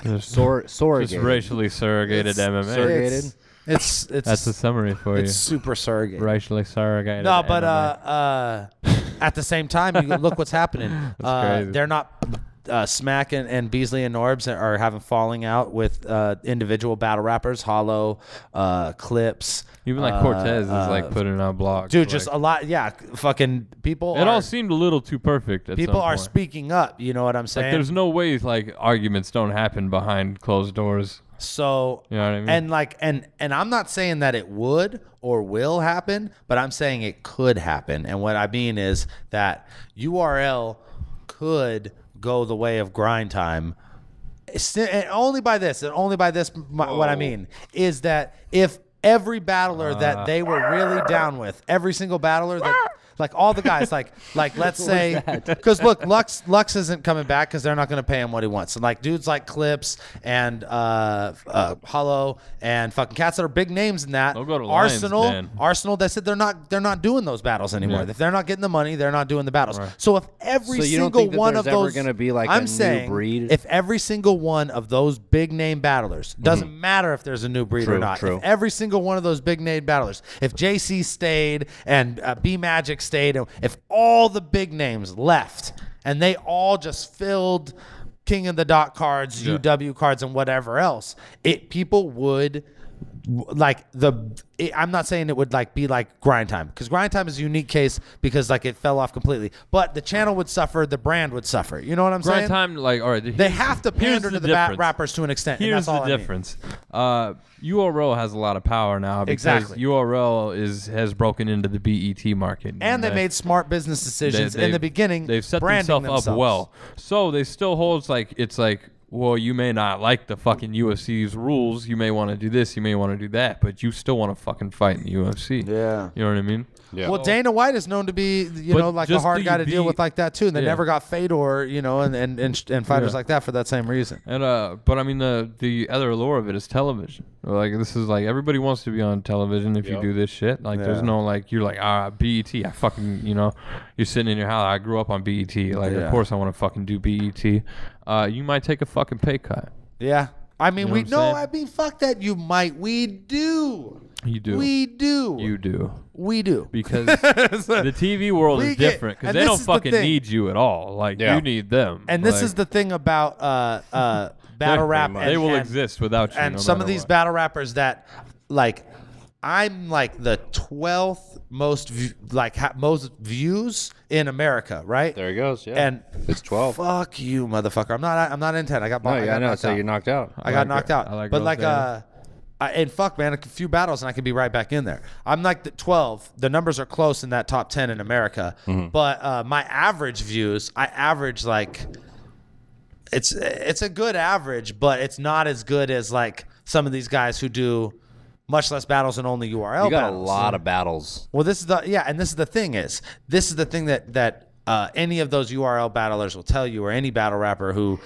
E: Just,
D: Surrogated.
E: just racially surrogated MMA.
D: surrogated.
C: It's
E: That's a summary for you.
C: it's super surrogated.
E: Racially surrogated.
C: No, but
E: MMA.
C: at the same time, you look what's happening.
E: crazy.
C: They're not. Smack and Beasley and Norbs are having falling out with individual battle rappers, Hollow, Clips.
E: Even like Cortez is like putting out blogs.
C: Dude,
E: like,
C: just a lot. Yeah, fucking people.
E: it all seemed a little too perfect. At
C: people
E: some
C: are
E: point.
C: speaking up. You know what I'm saying?
E: Like, there's no way like arguments don't happen behind closed doors.
C: So
E: You know what I mean?
C: and like and I'm not saying that it would or will happen, but I'm saying it could happen. And what I mean is that URL could go the way of grind time. And only by this, what I mean is that if every battler that they were really down with, every single battler that like all the guys, like let's say, because look, Lux isn't coming back because they're not going to pay him what he wants. And like dudes like Clips and Hollow and fucking Cats that are big names in that.
E: They'll go to Lions
C: Arsenal,
E: Den.
C: Arsenal. They said they're not doing those battles anymore.
E: Yeah.
C: If they're not getting the money, they're not doing the battles.
E: Right.
C: So if every
D: So you don't
C: single
D: think that
C: one
D: there's
C: of
D: ever
C: those,
D: gonna be, like, a
C: I'm
D: new
C: saying,
D: breed?
C: if every single one of those big name battlers doesn't matter if there's a new breed or
D: True,
C: not.
D: true.
C: If every single one of those big name battlers, if JC stayed and B Magic stayed, and if all the big names left and they all just filled King of the Dot cards, UW cards, and whatever else, people would like I'm not saying it would like be like grind time, because grind time is a unique case because like it fell off completely, but the channel would suffer, the brand would suffer. You know what I'm
E: Grind
C: saying?
E: time, like, all right.
C: They have to
E: here's
C: pander to the
E: difference.
C: rappers to an extent. and
E: Here's
C: that's all
E: the
C: I mean.
E: difference. URL has a lot of power now because
C: Exactly.
E: URL has broken into the BET market,
C: And they made smart business decisions in
E: they've-
C: the beginning.
E: They've set
C: branding
E: themselves up well, so they still holds like it's like, well, you may not like the fucking UFC's rules. You may want to do this. You may want to do that, but you still want to fucking fight in the UFC.
C: Yeah.
E: You know what I mean?
D: Yeah.
C: Well, Dana White is known to be, you
E: But
C: know, like a
E: just
C: hard
E: the
C: guy to deal with like that too. And they
E: yeah.
C: never got Fedor, you know, and fighters
E: Yeah.
C: like that for that same reason.
E: And but I mean the other allure of it is television. Like, this is like, everybody wants to be on television if you do this shit. Like, there's no like, you're like, BET. I fucking, you know, you're sitting in your house. I grew up on BET. Like, of course I want to fucking do BET. You might take a fucking pay cut.
C: Yeah. I mean,
E: know
C: we
E: what I'm
C: know.
E: saying?
C: I mean, fuck that. You might. We do.
E: You do.
C: We do.
E: You do.
C: We do.
E: Because the TV world
C: We
E: is
C: get-
E: different, because
C: and
E: they
C: this
E: don't
C: is the
E: fucking
C: thing.
E: need you at all. Like,
D: Yeah.
E: you need them.
C: And this
E: Like,
C: is the thing about battle rap.
E: they will exist without you.
C: And
E: no
C: some of
E: matter
C: these
E: what.
C: battle rappers that, like, I'm like the 12th most most views in America, right?
D: There he goes. Yeah.
C: And
D: it's 12.
C: fuck you, motherfucker. I'm not in 10. I got
D: No,
C: I
D: yeah,
C: got
D: I know.
C: knocked
D: So
C: out.
D: you're knocked out.
C: I got
E: like
C: knocked
E: it.
C: out.
E: I like
C: but
E: girls
C: like
E: dating.
C: and fuck, man, a few battles and I could be right back in there. I'm like the 12. The numbers are close in that top 10 in America. But my average views, I average like it's a good average, but it's not as good as like some of these guys who do much less battles and only URL
D: You got
C: battles.
D: a lot of battles.
C: Well, this is the thing that any of those URL battlers will tell you, or any battle rapper who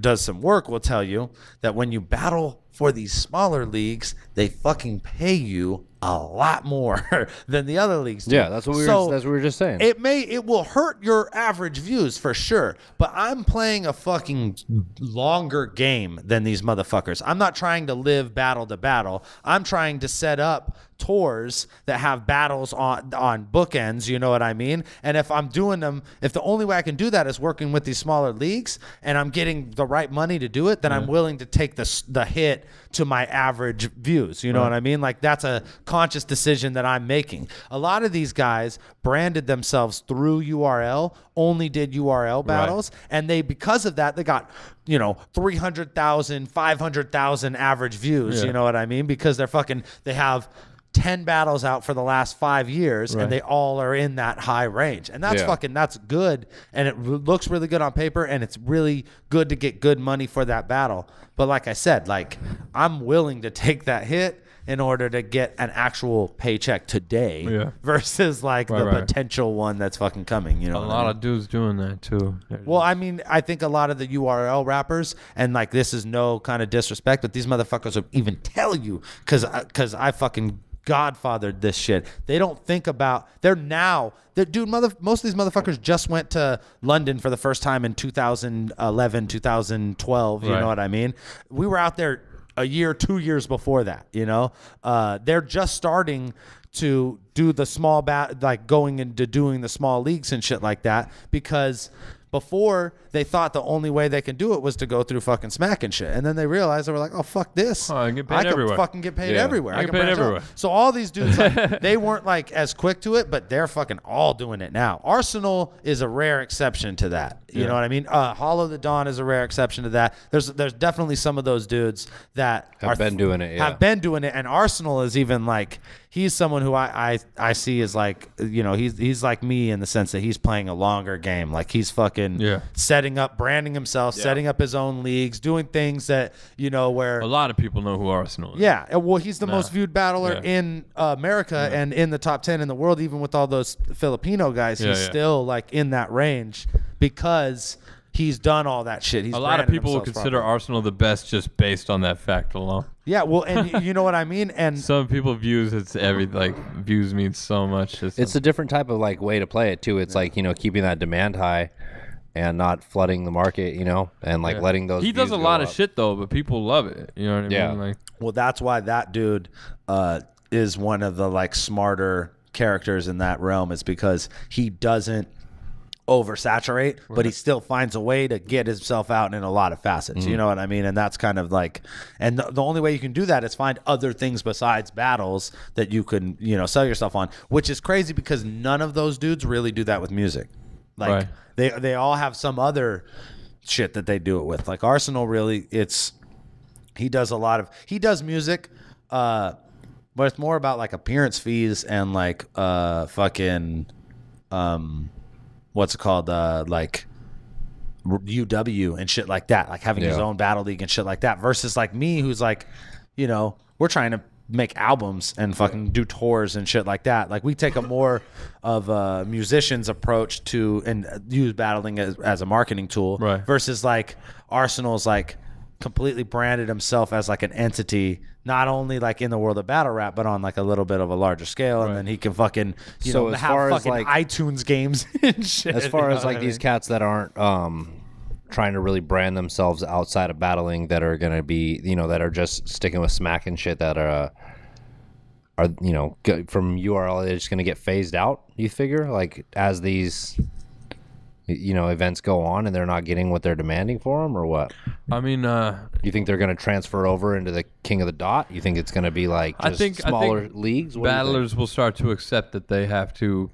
C: does some work will tell you, that when you battle for these smaller leagues, they fucking pay you a lot more than the other leagues do.
D: Yeah, that's what we were just saying.
C: It will hurt your average views for sure, but I'm playing a fucking longer game than these motherfuckers. I'm not trying to live battle to battle. I'm trying to set up tours that have battles on bookends, you know what I mean? And if I'm doing them, if the only way I can do that is working with these smaller leagues and I'm getting the right money to do it, then I'm willing to take the hit get to my average views. You know what I mean? Like that's a conscious decision that I'm making. A lot of these guys branded themselves through URL, only did URL battles, and because of that, they got 300,000, 500,000 average views. You know what I mean? Because they have 10 battles out for the last 5 years, and they all are in that high range, and that's that's good, and it looks really good on paper, and it's really good to get good money for that battle. But like I said, like I'm willing to take that hit in order to get an actual paycheck today versus like the potential one that's fucking coming. You know,
E: a lot of dudes doing that too.
C: Well, I mean, I think a lot of the URL rappers, and like this is no kind of disrespect, but these motherfuckers will even tell you because I fucking godfathered this shit. They don't think about most of these motherfuckers just went to London for the first time in 2011, 2012. You know what I mean? We were out there a year, 2 years before that. They're just starting to do the small like going into doing the small leagues and shit like that, because before they thought the only way they can do it was to go through fucking smack and shit, and then they realized they were like, oh fuck this,
E: I can get paid everywhere.
C: Fucking get paid everywhere.
E: I can paid everywhere.
C: So all these dudes, like, they weren't like as quick to it, but they're fucking all doing it now. Arsenal is a rare exception to that. You know what I mean? Hollow the Dawn is a rare exception to that. There's definitely some of those dudes that
D: have been doing it.
C: Have been doing it, and Arsenal is even like, he's someone who I see as like, he's like me in the sense that he's playing a longer game. Like he's fucking setting up, branding himself, setting up his own leagues, doing things that, where
E: a lot of people know who Arsenal is.
C: Yeah. Well, he's the most viewed battler in America and in the top 10 in the world, even with all those Filipino guys. He's still like in that range because he's done all that shit. He's
E: a lot of people will consider Arsenal the best just based on that fact alone.
C: Yeah, well, and you know what I mean? And
E: some people views views mean so much.
D: It's a different type of like way to play it too. It's like, keeping that demand high and not flooding the market, and like letting those.
E: He does a lot of shit though, but people love it. You know what I mean? Like,
C: well, that's why that dude is one of the like smarter characters in that realm, is because he doesn't oversaturate, but he still finds a way to get himself out in a lot of facets. You know what I mean? And that's kind of like, and the only way you can do that is find other things besides battles that you can, sell yourself on, which is crazy because none of those dudes really do that with music. Like they all have some other shit that they do it with. Like Arsenal really, he does music, but it's more about like appearance fees and like fucking what's it called, like UW and shit like that, like having his own battle league and shit like that, versus like me, who's like, we're trying to make albums and fucking do tours and shit like that. Like we take a more of a musician's approach to and use battling as a marketing tool, versus like Arsenal's like completely branded himself as like an entity, not only like in the world of battle rap, but on like a little bit of a larger scale, and then he can fucking have fucking like iTunes games and shit.
D: As far as like these cats that aren't trying to really brand themselves outside of battling, that are gonna be that are just sticking with smack and shit, that are from URL, they're just gonna get phased out. You figure like as these events go on and they're not getting what they're demanding for them, or what?
E: I mean,
D: you think they're going to transfer over into the King of the Dot? You think it's going to be like just smaller leagues?
E: Battlers will start to accept that they have to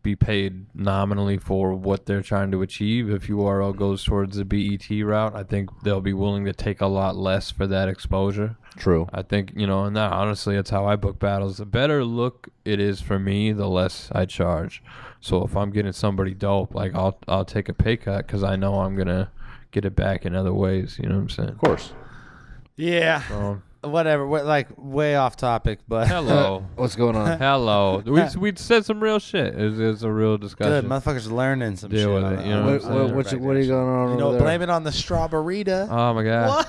E: be paid nominally for what they're trying to achieve. If URL goes towards the BET route, I think they'll be willing to take a lot less for that exposure.
D: True.
E: I think, and that honestly, it's how I book battles. The better look it is for me, the less I charge. So if I'm getting somebody dope, like I'll take a pay cut because I know I'm gonna get it back in other ways. You know what I'm saying?
D: Of course.
C: Yeah. Whatever. We're like way off topic, but
E: hello.
D: What's going on?
E: Hello. We said some real shit. It's a real discussion.
C: Good. Motherfuckers learning some
E: Deal
C: shit.
E: with it.
D: What are you going on over there?
C: Blame it on the strawberryta.
E: Oh my god.
C: What?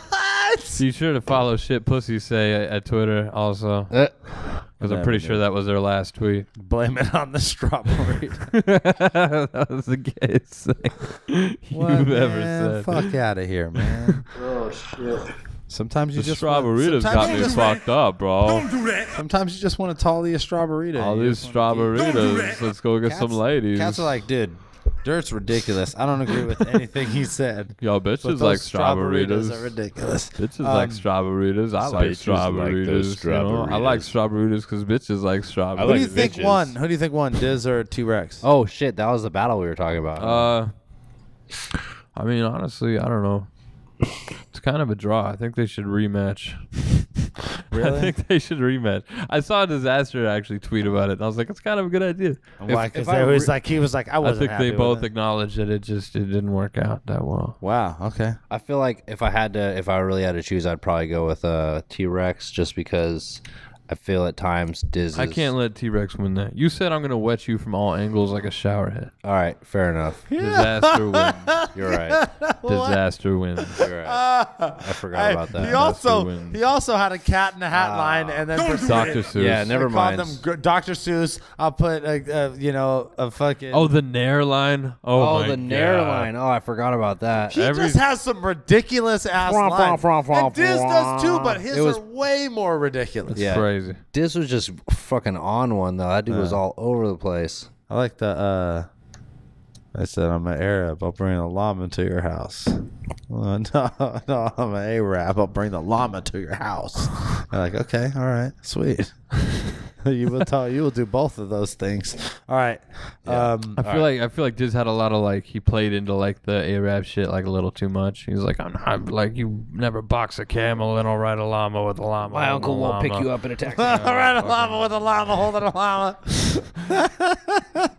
E: Be sure to follow shit pussies say at Twitter also. Because I'm pretty sure that was their last tweet.
C: Blame it on the strawberry.
E: That was the gayest thing you've ever said.
C: Fuck out of here, man.
H: Oh, shit.
C: Sometimes you
E: The
C: just
E: strawberrytas got me fucked up, bro.
A: Don't do that.
C: Sometimes you just want to tally a strawberryta.
E: All these strawberrytas. Let's go get some ladies.
C: Cats are like, dude, Dirt's ridiculous. I don't agree with anything he said.
E: Yo,
C: But
E: bitches
C: those
E: like
C: strawberries
E: strawberries.
C: are ridiculous.
E: Bitches like strawberries. I like
I: bitches like those
E: strawberries. You know? I like
I: strawberries.
E: strawberries because bitches like strawberries.
C: Who do you
I: like
C: think
I: bitches.
C: won? Who do you think won, Diz or T-Rex?
D: Oh shit, that was the battle we were talking about.
E: I mean, honestly, I don't know. It's kind of a draw. I think they should rematch.
C: Really?
E: I think they should rematch. I saw a Disaster actually tweet about it, and I was like, it's kind of a good idea.
C: Why? Because he was like, I
E: I
C: wasn't
E: think
C: happy
E: they
C: with
E: both
C: it.
E: acknowledged that it didn't work out that well.
C: Wow. Okay.
D: I feel like if I really had to choose, I'd probably go with T-Rex, just because I feel at times Diz.
E: I can't let T-Rex win that. You said I'm gonna wet you from all angles like a shower head.
D: All right, fair enough.
E: Disaster wins.
D: You're right.
E: Disaster wins.
D: You're right. I forgot about that.
C: He also had a Cat in the Hat line, and then
E: Dr. Seuss.
D: Yeah, never
C: called
D: mind.
C: them Dr. Seuss. I'll put a fucking.
E: Oh, the Nair line. Oh, my
D: the Nair
E: God.
D: line. Oh, I forgot about that.
C: He just has some ridiculous ass lines. And Diz does too, but his are way more ridiculous.
D: Yeah.
E: Crazy.
D: Diz was just fucking on one though. That dude was all over the place.
C: I like the. I said I'm an Arab. I'll bring a llama to your house. No, I'm an Arab. I'll bring the llama to your house. I'm like, okay, all right, sweet. You will do both of those things. All right.
E: I feel like Diz had a lot of he played into the Arab shit a little too much. He was like, I'm not you never box a camel and I'll ride a llama with a llama.
D: My uncle won't pick you up in a taxi.
C: I'll ride a llama with a llama holding a llama.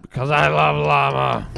E: Because I love llama.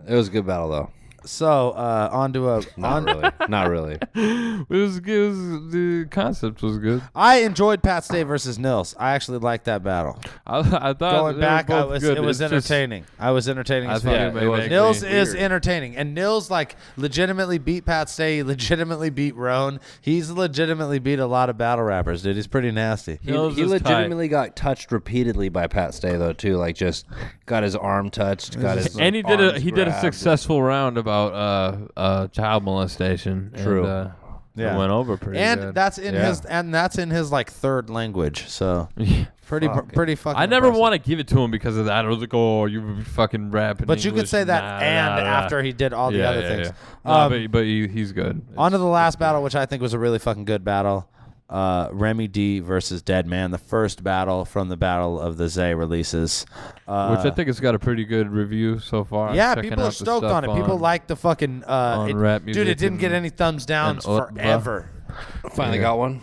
D: It was a good battle though.
C: So on to a.
D: Not really. Not really.
E: It was good. The concept was good.
C: I enjoyed Pat Stay versus Nils. I actually liked that battle.
E: I thought
C: Going
E: they
C: back,
E: were both good.
C: it was
E: It's just-
C: entertaining. I was entertaining
E: I
C: as
E: thought
C: fuck.
E: it was
C: Nils
E: weird.
C: is entertaining, and Nils legitimately beat Pat Stay. He legitimately beat Roan. He's legitimately beat a lot of battle rappers, dude. He's pretty nasty.
D: He
E: Nils is
D: legitimately got touched repeatedly by Pat Stay though too. Just got his arm touched. Got his
E: And he did
D: arms
E: a
D: grabbed.
E: successful round about child molestation.
D: True.
E: And,
C: Yeah.
E: it went over pretty
C: And
E: good.
C: that's in his third language. So pretty fucking.
E: I never
C: impressive.
E: want to give it to him because of that. I was like, oh, you fucking rap. In
C: But you could
E: English.
C: say that
E: Nah.
C: after he did all the other things.
E: Yeah. No, but he's good.
C: On to the last battle, which I think was a really fucking good battle. Remy D versus Dead Man, the first battle from the Battle of the Zay releases.
E: Which I think has got a pretty good review so far.
C: Yeah,
E: Checking
C: people
E: out
C: are
E: the
C: stoked
E: stuff
C: on it. People like the fucking
E: rap music
C: dude. It didn't get
E: and-
C: any thumbs downs
E: and
C: forever.
D: Finally got one.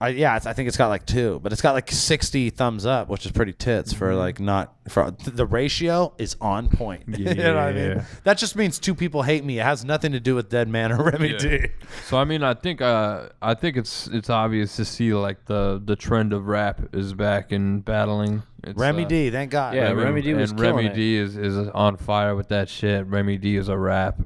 C: I think it's got 2, but it's got 60 thumbs up, which is pretty tits for not for the ratio is on point. You know what I mean?
E: Yeah.
C: That just means 2 people hate me. It has nothing to do with Dead Man or Remy D.
E: So I mean, I think it's obvious to see the trend of rap is back in battling. It's,
C: Remy D, thank God.
D: Yeah, Remy D was
E: and
D: killing
E: Remy
D: it.
E: D is on fire with that shit. Remy D is a rapper.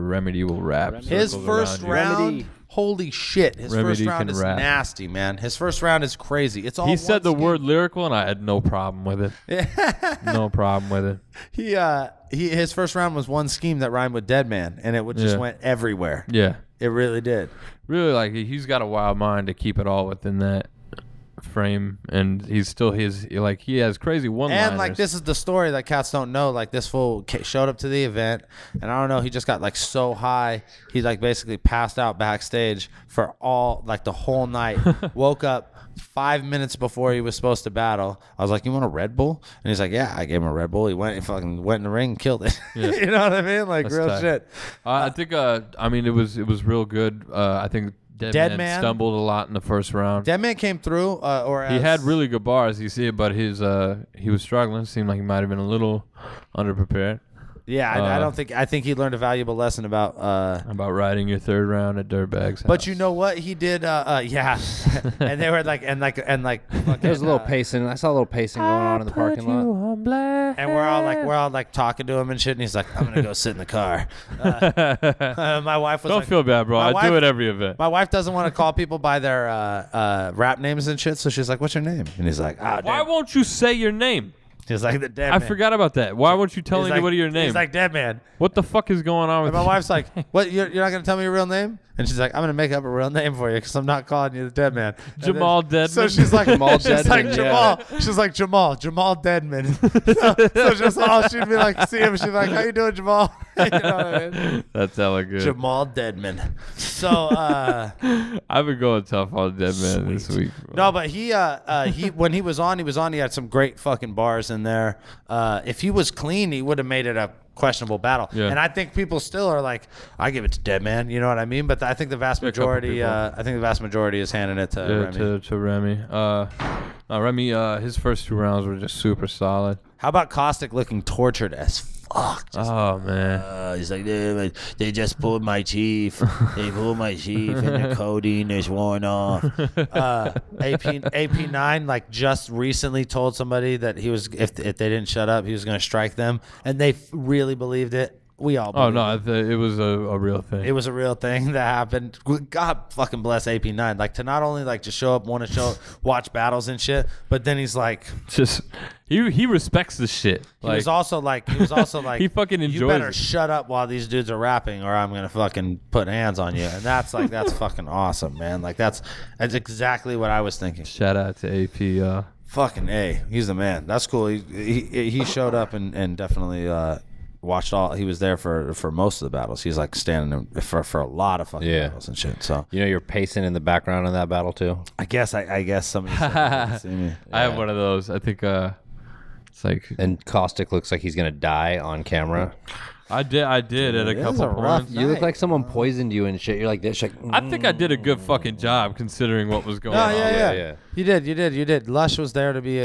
E: Remy D will rap.
C: His
E: circles
C: first
E: around you.
C: round, holy shit! His
E: Remy
C: first
E: D
C: round
E: can
C: is
E: rap.
C: nasty, man. His first round is crazy. It's all
E: He said the
C: one
E: word lyrical, and I had no problem with it. No problem with it.
C: His first round was one scheme that rhymed with Dead Man, and it just
E: Yeah.
C: went everywhere.
E: Yeah,
C: It really did.
E: really, he's got a wild mind to keep it all within that frame, and he's still he has crazy one-liners.
C: And this is the story that cats don't know. This fool showed up to the event, and I don't know, he just got so high, he basically passed out backstage for all the whole night. Woke up 5 minutes before he was supposed to battle. I was like, "You want a Red Bull?" And he's like, "Yeah." I gave him a Red Bull. He went in the ring and killed it.
E: Yeah.
C: You know what I mean?
E: That's
C: Real
E: tight.
C: shit.
E: I think it was real good. I think Dead Man stumbled a lot in the first round.
C: Dead Man came through,
E: He had really good bars, you see it, but he was struggling. Seemed like he might have been a little underprepared.
C: Yeah, I think he learned a valuable lesson about
E: riding your third round at Dirtbag's house.
C: But you know what he did? Yeah, and they were fucking,
D: There's a little pacing. I saw a little pacing going on in the parking lot.
C: and we're all talking to him and shit, and he's like, "I'm gonna go sit in the car." My wife was
E: Don't
C: like,
E: feel bad, bro.
C: my
E: I do
C: wife-
E: it every event.
C: My wife doesn't want to call people by their rap names and shit, so she's like, "What's your name?" And he's like, "Ah,
E: Why
C: damn."
E: won't you say your name?
C: He's like the dead
E: I
C: man.
E: forgot about that. Why weren't you telling
C: He's like,
E: anybody your name?
C: He's like dead man.
E: What the fuck is going on with
C: And my
E: you?
C: wife's like, "What? You're not gonna tell me your real name?" And she's like, "I'm gonna make up a real name for you because I'm not calling you the dead man." And
E: Jamal
C: then-
E: Deadman.
C: So she's like,
D: Jamal
C: she's like
D: Deadman,
C: Jamal. She's like Jamal Deadman. so just all she'd be like, see him. She'd be like, "How you doing, Jamal?" You know what I mean?
E: That's hella good.
C: Jamal Deadman. So
E: I've been going tough on Deadman this week. Bro.
C: no, but he when he was on, he had some great fucking bars in there. If he was clean, he would have made it a questionable battle.
E: Yeah.
C: And I think people still are like, I give it to Deadman. You know what I mean? But I think the vast majority, is handing it to Remy.
E: To Remy. Remy, his first 2 rounds were just super solid.
C: How about Caustic looking tortured as fuck?
E: Oh man.
C: He's like, they just pulled my chief. They pulled my chief, and the codeine is worn off. AP9 like just recently told somebody that he was if they didn't shut up, he was going to strike them, and they really believed it. We all
E: Oh
C: believed
E: no, it was a real thing.
C: it was a real thing that happened. God fucking bless AP9. Like to not only like just show up, want to show, watch battles and shit, but then he's like,
E: just he respects the shit.
C: he was also like,
E: he fucking
C: you
E: enjoys
C: better
E: it.
C: shut up while these dudes are rapping, or I'm gonna fucking put hands on you. And that's like that's fucking awesome, man. Like that's exactly what I was thinking.
E: Shout out to AP.
C: Fucking A, he's the man. That's cool. He showed up and definitely watched all. He was there for most of the battles. He's like standing for a lot of fucking battles and shit. So
D: You know, you're pacing in the background in that battle too.
C: I guess somebody can see me.
E: I have one of those. I think it's like
D: And Caustic looks like he's gonna die on camera.
E: I did at a
C: It was
E: couple
C: a rough
E: points.
D: You look like someone poisoned you and shit. You're like this. Like,
E: I think I did a good fucking job considering what was going
C: Oh
E: on.
C: yeah. You did. Lush was there to be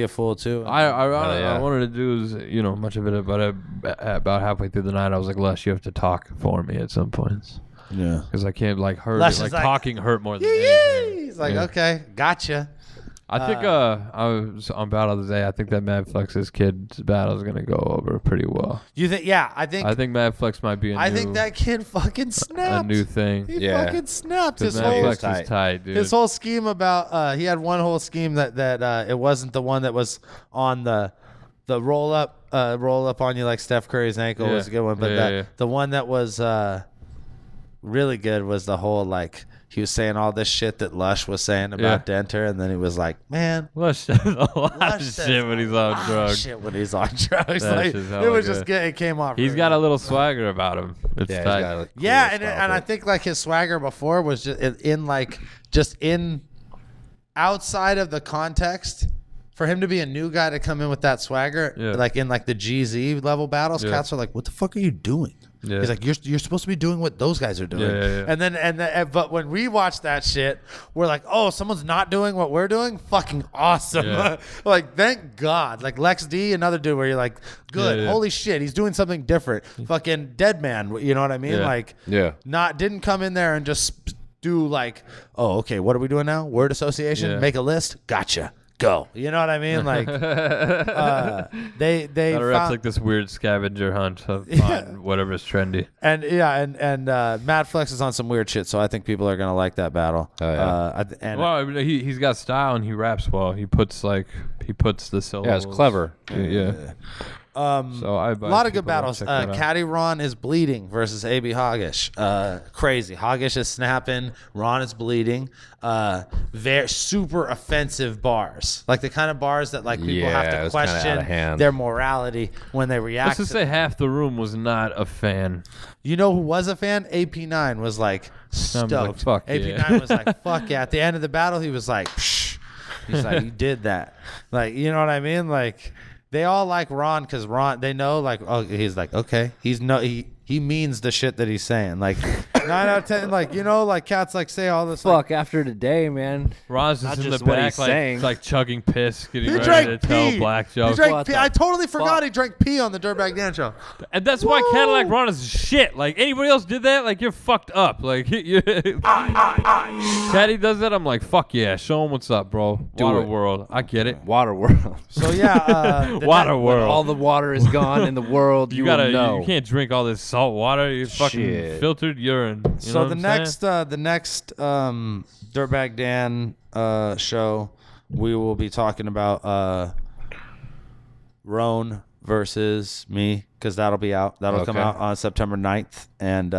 C: a fool too.
E: I wanted to do is much of it about halfway through the night. I was like, Lush, you have to talk for me at some points
C: Yeah.
E: because I can't like hurt.
C: Lush
E: Like
C: is like,
E: talking hurt more than anything.
C: He's like,
E: Yeah.
C: okay, gotcha.
E: I think I was on battle today. I think that Mad Flex's kid's battle is gonna go over pretty well.
C: You think? Yeah, I think
E: Mad Flex might be
C: I think that kid fucking
E: a
C: snapped.
E: new thing.
C: He
D: Yeah.
C: fucking snapped.
E: Because
C: His
E: Mad
C: whole
E: Flex is tight, dude.
C: his whole scheme about he had one whole scheme that it wasn't the one that was on the roll up on you like Steph Curry's ankle was a good one, but the one that was really good was the whole like he was saying all this shit that Lush was saying about Denter, and then he was like, man,
E: Lush says a lot
C: Lush
E: of
C: says
E: shit when he's
C: a
E: on
C: lot of
E: drugs.
C: shit when he's on drugs.
E: That
C: Like,
E: shit's
C: it
E: hella
C: was
E: good.
C: just it came off.
E: He's
C: really
E: got a
C: good.
E: little swagger about him. It's
D: yeah,
E: tight.
D: he's got a cool
C: Yeah,
D: style
C: and I
D: to it.
C: think like his swagger before was just in outside of the context. For him to be a new guy to come in with that swagger, like in like the GZ level battles, cats are like, "What the fuck are you doing?"
E: Yeah.
C: He's like, "You're supposed to be doing what those guys are doing."
E: Yeah.
C: And then but when we watch that shit, we're like, "Oh, someone's not doing what we're doing. Fucking awesome!"
E: Yeah.
C: Like, thank God. Like Lex D, another dude where you're like, "Good,
E: Yeah.
C: holy shit, he's doing something different." Fucking Dead Man, you know what I mean?
E: Yeah.
C: Like,
D: Yeah.
C: didn't come in there and just do like, "Oh, okay, what are we doing now? Word association,
E: Yeah.
C: make a list, gotcha." Go. You know what I mean? Like, they
E: That rep's
C: found,
E: like this weird scavenger hunt of find whatever's trendy.
C: and Mad Flex is on some weird shit, so I think people are gonna like that battle.
D: Oh, yeah.
C: And
E: Well, I mean, he's got style and he raps well. He puts the syllables.
D: Yeah, it's clever.
E: Yeah. So I
C: a lot of good battles. Caddy Ron is bleeding versus AB Hoggish. Crazy. Hoggish is snapping. Ron is bleeding. Very super offensive bars, like the kind of bars that like people have
D: Yeah, it
C: to
D: was kinda out of
C: question
D: hand.
C: their morality when they react.
E: Let's just say half the room was not a fan.
C: You know who was a fan? AP9 was like stoked.
E: like, fuck
C: AP9
E: yeah.
C: was like, fuck yeah. At the end of the battle, he was like, psh. He's like, you did that. Like, you know what I mean? Like, they all like Ron because Ron, they know, like, oh, he's like, okay. He means the shit that he's saying. Like, 9 out of 10, like, you know, like cats like say all this.
D: Fuck, after today, man.
E: Ron's
D: Not
E: just in
D: just
E: the
D: what
E: back,
D: he's saying.
E: like chugging piss, getting
C: He
E: ready
C: drank
E: to
C: pee.
E: tell black
C: He
E: jokes.
C: drank
D: What
C: pee.
D: the
C: I totally forgot
D: fuck?
C: he drank pee on the Dirtbag Dan show.
E: And that's why Cadalack Ron is shit. Like, anybody else did that, like, you're fucked up. Like, Caddy does that, I'm like, fuck yeah, show him what's up, bro. Water
D: it.
E: World. I get it.
D: Water world.
C: So, yeah.
E: Water World.
D: All the water is gone in the world. You
E: gotta,
D: will know.
E: you can't drink all this salt water. You fucking
D: Shit.
E: filtered urine. You know
C: So
E: what
C: the
E: I'm
C: next Dirtbag Dan show, we will be talking about Roan versus me, because that'll be out. That'll come out on September 9th, and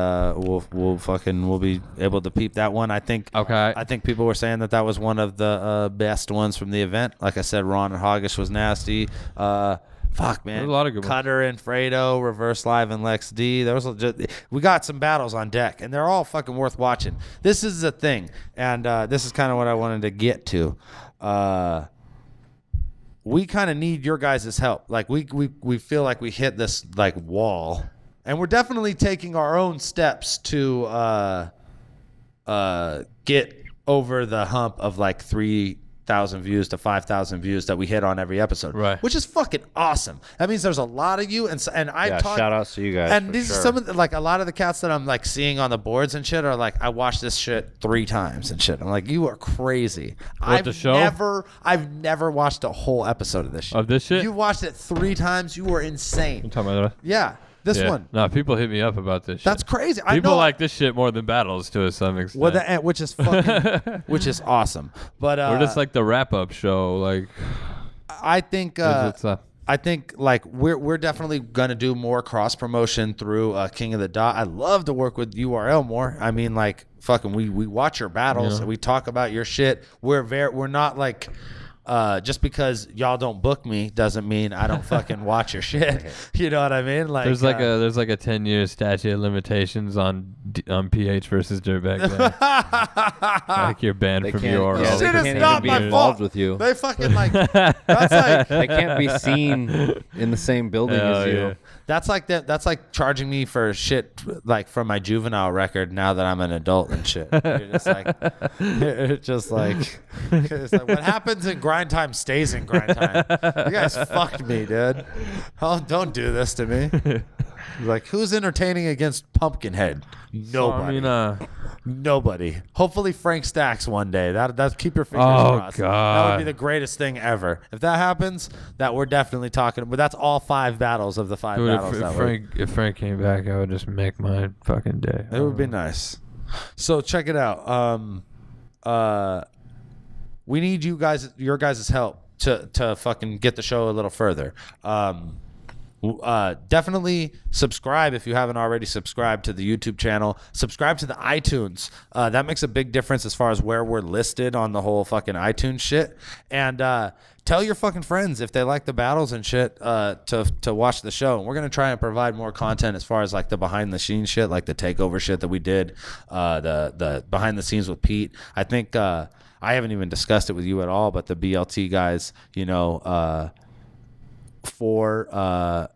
C: we'll be able to peep that one. I think people were saying that was one of the best ones from the event. Like I said, Ron and Hoggish was nasty. Fuck, man.
E: There's a lot of good ones.
C: Cutter and Fredo, Reverse Live and Lex D. We got some battles on deck, and they're all fucking worth watching. This is the thing, and this is kind of what I wanted to get to. We kind of need your guys' help. Like we feel like we hit this like wall, and we're definitely taking our own steps to get over the hump of like 3,000 views to 5,000 views that we hit on every episode,
E: right?
C: Which is fucking awesome. That means there's a lot of you, and I
D: shout outs to you guys.
C: And these are some of like a lot of the cats that I'm like seeing on the boards and shit are like, I watched this shit 3 times and shit. I'm like, you are crazy.
E: The show?
C: I've never watched a whole episode of this shit.
E: Of this shit?
C: You watched it 3 times. You are insane.
E: I'm talking about that.
C: Yeah. This one.
E: No, people hit me up about this shit.
C: That's crazy.
E: People like this shit more than battles to some extent.
C: Well, which is fucking, which is awesome. But
E: we're just like the wrap-up show. Like,
C: I think like we're definitely gonna do more cross promotion through King of the Dot. I love to work with URL more. I mean, like fucking, we watch your battles and we talk about your shit. We're not like. Just because y'all don't book me doesn't mean I don't fucking watch your shit. You know what I mean? Like
E: there's like a 10-year statute of limitations on PH versus Dirtbag Dan. Like you're banned from URL.
C: Yeah,
D: they
C: can't
D: even
C: not
D: be
C: my
D: involved
C: fault.
D: with you.
C: They fucking like that's like
D: They can't be seen in the same building as you.
E: Yeah.
C: that's like charging me for shit like from my juvenile record now that I'm an adult and shit. You're just like it's like what happens in grind time stays in grind time. You guys fucked me, dude. Oh, don't do this to me. Like, who's entertaining against Pumpkinhead? Nobody. Nobody. Hopefully Frank Stacks one day. That keep your fingers crossed.
E: God.
C: That would be the greatest thing ever. If that happens, that we're definitely talking. But that's all 5 battles of the 5
E: Dude,
C: battles.
E: if Frank came back, I would just make my fucking day.
C: It would be nice. So check it out. We need your guys' help to fucking get the show a little further. Definitely subscribe if you haven't already subscribed to the YouTube channel. Subscribe to the iTunes. That makes a big difference as far as where we're listed on the whole fucking iTunes shit. And tell your fucking friends if they like the battles and shit to watch the show. And we're gonna try and provide more content as far as like the behind the scenes shit, like the takeover shit that we did, the behind the scenes with Pete. I think I haven't even discussed it with you at all, but the BLT guys, for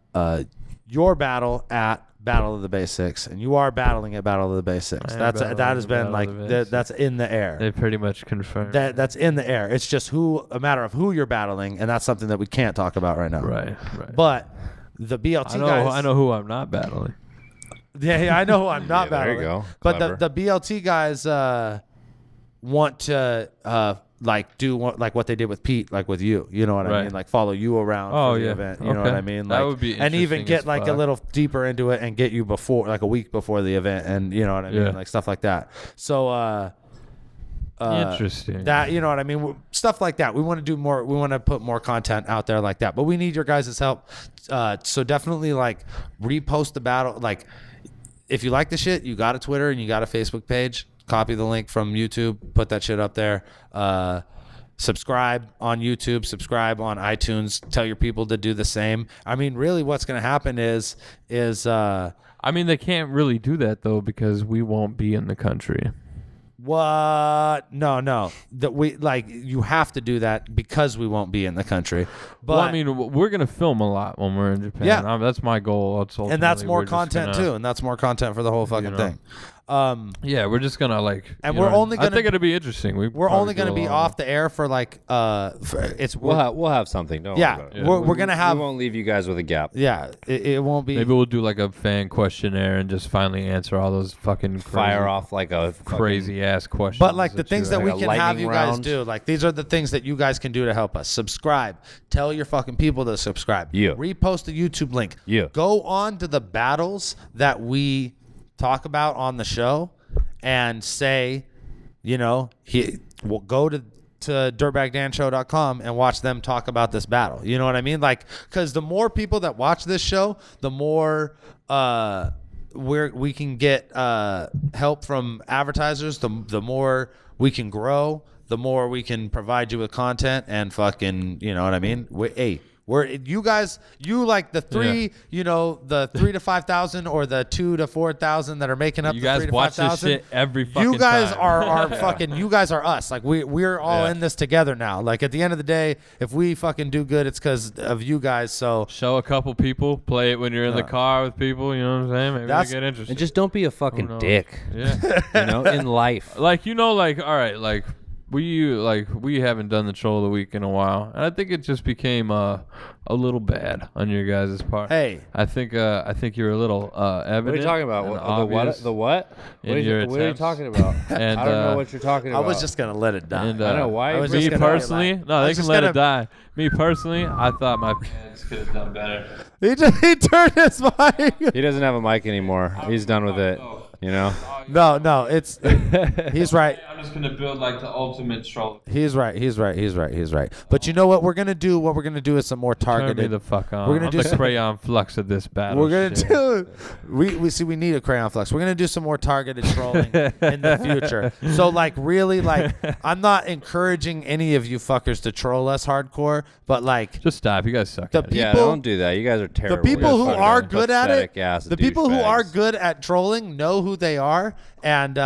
C: your battle at Battle of the Basics, and you are battling at Battle of the Basics. That has been like that's in the air.
E: They pretty much confirmed
C: that's in the air. It's just a matter of who you're battling, and that's something that we can't talk about right now.
E: Right.
C: But the BLT guys,
E: I know who I'm not battling.
C: Yeah, I know who I'm not battling.
D: There you go.
C: But the BLT guys want to like do like what they did with Pete, like with you. You know what I mean? Like follow you around for the event. You know what I mean? Like,
E: that would be
C: and even
E: interesting
C: get
E: as
C: like a
E: fuck.
C: little deeper into it and get you before, like a week before the event, and you know what I mean? Like stuff like that. So
E: interesting.
C: That, you know what I mean? Stuff like that. We want to do more. We want to put more content out there like that. But we need your guys' help. So definitely like repost the battle. Like if you like the shit, you got a Twitter and you got a Facebook page. Copy the link from YouTube, put that shit up there. Subscribe on YouTube, subscribe on iTunes. Tell your people to do the same. I mean, really, what's going to happen is
E: I mean, they can't really do that though because we won't be in the country.
C: What? No. That we like. You have to do that because we won't be in the country. But
E: Well, I mean, we're gonna film a lot when we're in Japan.
C: Yeah.
E: That's my goal.
C: and that's more content too, and that's more content for the whole fucking thing.
E: Yeah, we're just gonna like.
C: And we're only
E: I
C: gonna-
E: think it'll be interesting.
C: We're only going to be off the air for like
D: We'll have something. Don't
C: Yeah,
D: worry about it.
C: we're gonna have.
D: We won't leave you guys with a gap.
C: Yeah, it won't be.
E: Maybe we'll do like a fan questionnaire and just finally answer all those fucking
D: Fire off like a
E: crazy ass questions.
C: But like the things that
D: like
C: we
D: a
C: can have
D: lightning
C: you guys
D: round.
C: do, like these are the things that you guys can do to help us. Subscribe. Tell your fucking people to subscribe.
D: Yeah.
C: Repost the YouTube link.
D: Yeah.
C: Go on to the battles that we talk about on the show and say, we'll go to to dirtbagdanshow.com and watch them talk about this battle. You know what I mean? Like, because the more people that watch this show, the more we can get help from advertisers, the more we can grow, the more we can provide you with content and fucking, you know what I mean? You guys, like the three, the 3,000 to 5,000 or the 2,000 to 4,000 that are making up
E: You
C: the
E: guys
C: 3,000 to
E: watch
C: 5,000.
E: this shit every fucking
C: You guys
E: time.
C: are fucking. You guys are us. Like we're all in this together now. Like at the end of the day, if we fucking do good, it's because of you guys. So
E: show a couple people, play it when you're in the car with people. You know what I'm saying? Maybe they get interested.
D: And just don't be a fucking dick.
E: Yeah.
D: In life.
E: All right, we haven't done the troll of the week in a while, and I think it just became a little bad on your guys' part.
C: Hey,
E: I think you're a little evident.
D: What are you talking about? The what? What are you talking about?
E: And,
D: I don't know what you're talking about.
C: I was just gonna let it die.
E: And,
D: I know why.
C: I was
E: Me
C: just gonna
E: personally, they can let it die. Me personally, I thought my parents could have done better.
C: He turned his mic.
D: He doesn't have a mic anymore. He's done with it. You know?
C: No, he's right.
E: I'm just gonna build like the ultimate troll.
C: He's right. But you know what we're gonna do? What we're gonna do is some more targeted.
E: Turn me the fuck on.
C: We're gonna do
E: the crayon flux of this battle.
C: We're gonna do. We need a crayon flux. We're gonna do some more targeted trolling in the future. So really, I'm not encouraging any of you fuckers to troll us hardcore, but
E: just stop. You guys suck.
D: Don't do that. You guys are terrible.
C: The people who are good at it,
D: the
C: people who are good at trolling know who they are, and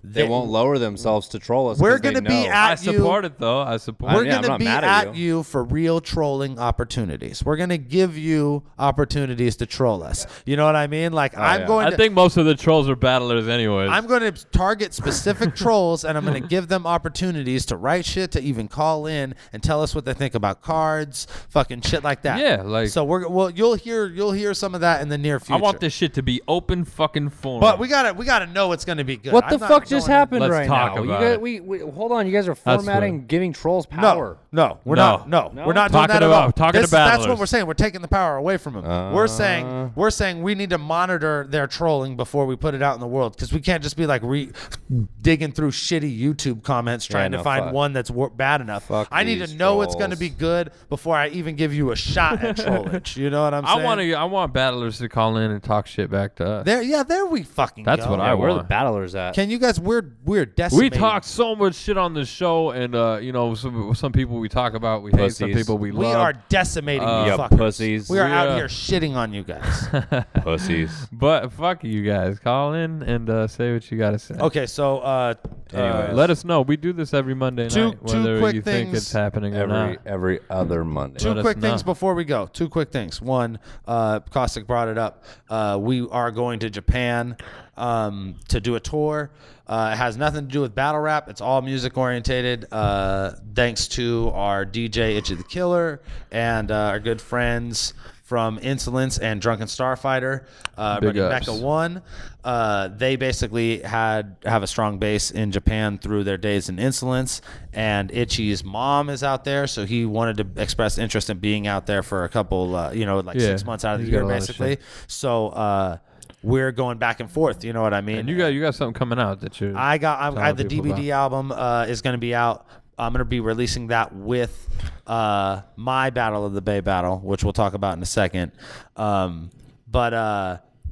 D: they won't lower themselves to troll us.
C: We're gonna be at you.
E: I support it though.
C: We're gonna be at you for real trolling opportunities. We're gonna give you opportunities to troll us. You know what I mean? I
E: think most of the trolls are battlers anyways.
C: I'm going to target specific trolls, and I'm going to give them opportunities to write shit, to even call in and tell us what they think about cards, fucking shit like that.
E: Yeah,
C: so you'll hear some of that in the near future.
E: I want this shit to be open fucking forum.
C: But we gotta know it's going to be good.
D: What the fuck just happened
E: right
D: now?
E: You guys,
D: we hold on. You guys are formatting giving trolls power.
C: No, we're not. No, we're not doing that at all. That's what we're saying. We're taking the power away from them. We're saying we need to monitor their trolling before we put it out in the world, because we can't just be digging through shitty YouTube comments trying to find one that's bad enough. I need to know it's going to be good before I even give you a shot at trollage. You know what I'm saying?
E: I want battlers to call in and talk shit back to us.
C: There we fucking
E: That's
C: go.
E: what I want.
D: Where are the battlers at?
C: Can you guys? We're decimating.
E: We talk so much shit on the show, and some people we talk about we hate, some people we love.
C: We are decimating you
D: yeah,
C: fuckers.
D: pussies.
C: We are out here shitting on you guys.
D: Pussies.
E: But fuck you guys. Call in and say what you gotta say.
C: Okay, so
E: let us know. We do this every Monday night, whether
C: quick
E: you think
C: things.
E: it's happening or not.
D: Every other Monday.
C: Two quick things before we go. Two quick things. One, Caustic brought it up. We are going to Japan to do a tour. It has nothing to do with battle rap. It's all music orientated. Thanks to our DJ Itchy the Killer and our good friends from Insolence and Drunken Starfighter, running Mecca 1. They basically have a strong base in Japan through their days in Insolence, and Itchy's mom is out there, so he wanted to express interest in being out there for a couple, 6 months out of the year, basically. So we're going back and forth. You know what I mean?
E: And you got something coming out that you.
C: I the DVD album is going to be out. I'm going to be releasing that with my Battle of the Bay battle, which we'll talk about in a second. But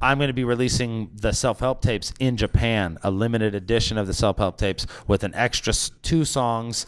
C: I'm going to be releasing the self-help tapes in Japan, a limited edition of the self-help tapes with an extra 2 songs,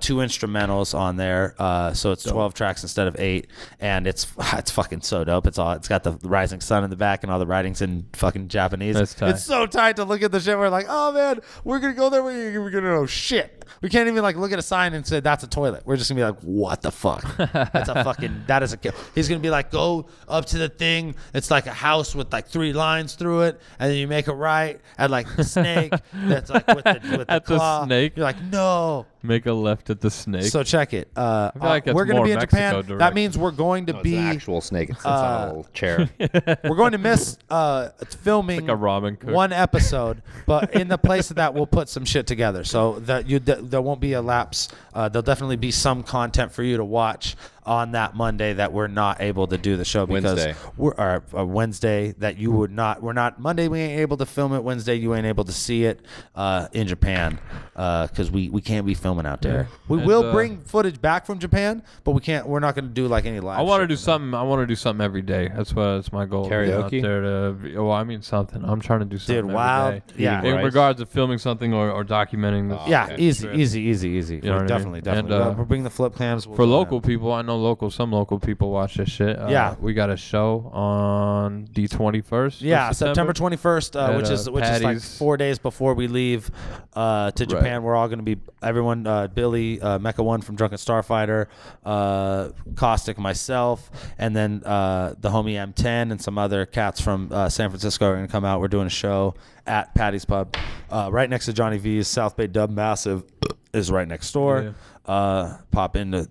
C: 2 instrumentals on there. So it's 12 tracks instead of 8, and it's fucking so dope. It's got the rising sun in the back and all the writings in fucking Japanese.
E: That's tight.
C: It's so tight to look at the shit. We're like, oh man, we're gonna go there. We're gonna know shit. We can't even look at a sign and say that's a toilet. We're just gonna be like, what the fuck? That's a fucking that is a kill. He's gonna be like, go up to the thing. It's like a house with 3 lines through it, and then you make a right at the snake that's with the
E: at
C: claw.
E: The snake.
C: You're like, no.
E: Make a left at the snake.
C: So check it.
E: I feel like
C: we're going to be in
E: Mexico
C: Japan.
E: direction.
C: That means we're going to be
D: an actual snake. It's on a little chair.
C: We're going to miss filming
E: like a ramen cook.
C: 1 episode, but in the place of that, we'll put some shit together. So that there won't be a lapse. There'll definitely be some content for you to watch. on that Monday that we're not able to do the show because we're Wednesday that you would not. We're not Monday. We ain't able to film it. Wednesday you ain't able to see it in Japan because we can't be filming out there. We will bring footage back from Japan, but we can't. We're not going to do like any live.
E: I want to do something. I want to do something every day. That's my goal.
D: Karaoke?
E: Out there well, I mean something. I'm trying to do something.
C: Dude,
E: every
C: wild.
E: day.
C: Yeah.
E: In regards to filming something or documenting.
C: Easy.
E: You know what
C: Definitely.
E: And,
C: we'll bring the flip cams.
E: For local people, I know some local people watch this shit. We got a show on the 21st.
C: Yeah, September 21st, which is like 4 days before we leave to Japan. We're all going to be everyone. Billy, Mecha One from Drunken Starfighter, Caustic, myself, and then the homie M10 and some other cats from San Francisco are going to come out. We're doing a show at Patty's Pub, right next to Johnny V's. South Bay Dub Massive is right next door. Pop into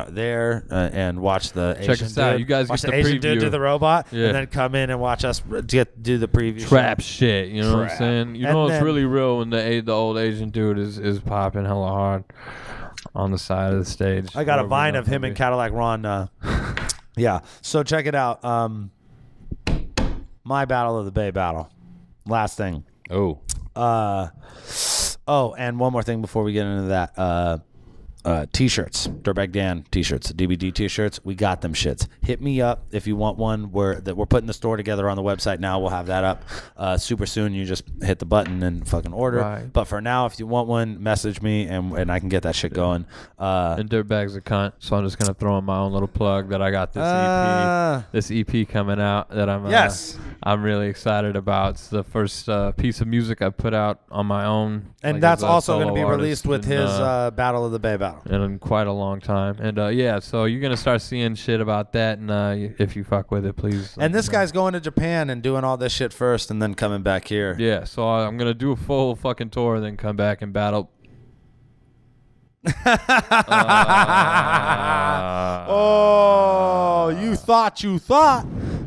C: there and watch the
E: Check
C: Asian
E: us out.
C: dude.
E: You guys
C: watch
E: get
C: the
E: the
C: Asian dude
E: preview.
C: do the robot,
E: Yeah.
C: and then come in and watch us do the preview.
E: Trap
C: show.
E: shit. You know what I'm saying? You
C: And
E: know it's
C: then-
E: really real when the old Asian dude is popping hella hard on the side of the stage.
C: I got a
E: Wherever
C: vine
E: we're
C: of him
E: gonna
C: and
E: be.
C: Cadalack Ron. Yeah, so check it out. My Battle of the Bay battle. Last thing.
D: Oh.
C: And one more thing before we get into that. T-shirts, Dirtbag Dan T-shirts, DVD T-shirts. We got them shits. Hit me up if you want one. We're putting the store together on the website now. We'll have that up super soon. You just hit the button and fucking order.
E: Right.
C: But for now, if you want one, message me and I can get that shit going.
E: And Dirtbag's a cunt, so I'm just gonna throw in my own little plug that I got this EP coming out that I'm really excited about. It's the first piece of music I put out on my own,
C: and
E: like,
C: that's
E: as a
C: also going to
E: solo
C: be released with
E: artist
C: his
E: and,
C: Battle of the Bay battle.
E: and in quite a long time. And so you're gonna start seeing shit about that, and if you fuck with it, please.
C: And this guy's going to Japan and doing all this shit first, and then coming back here.
E: Yeah, so I'm gonna do a full fucking tour, and then come back and battle.
C: Oh, you thought.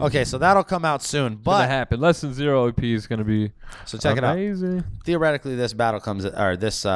C: Okay, so that'll come out soon.
E: Gonna
C: But
E: happen. Less Than Zero EP is gonna be
C: so check
E: amazing.
C: it out. Theoretically, this battle comes or this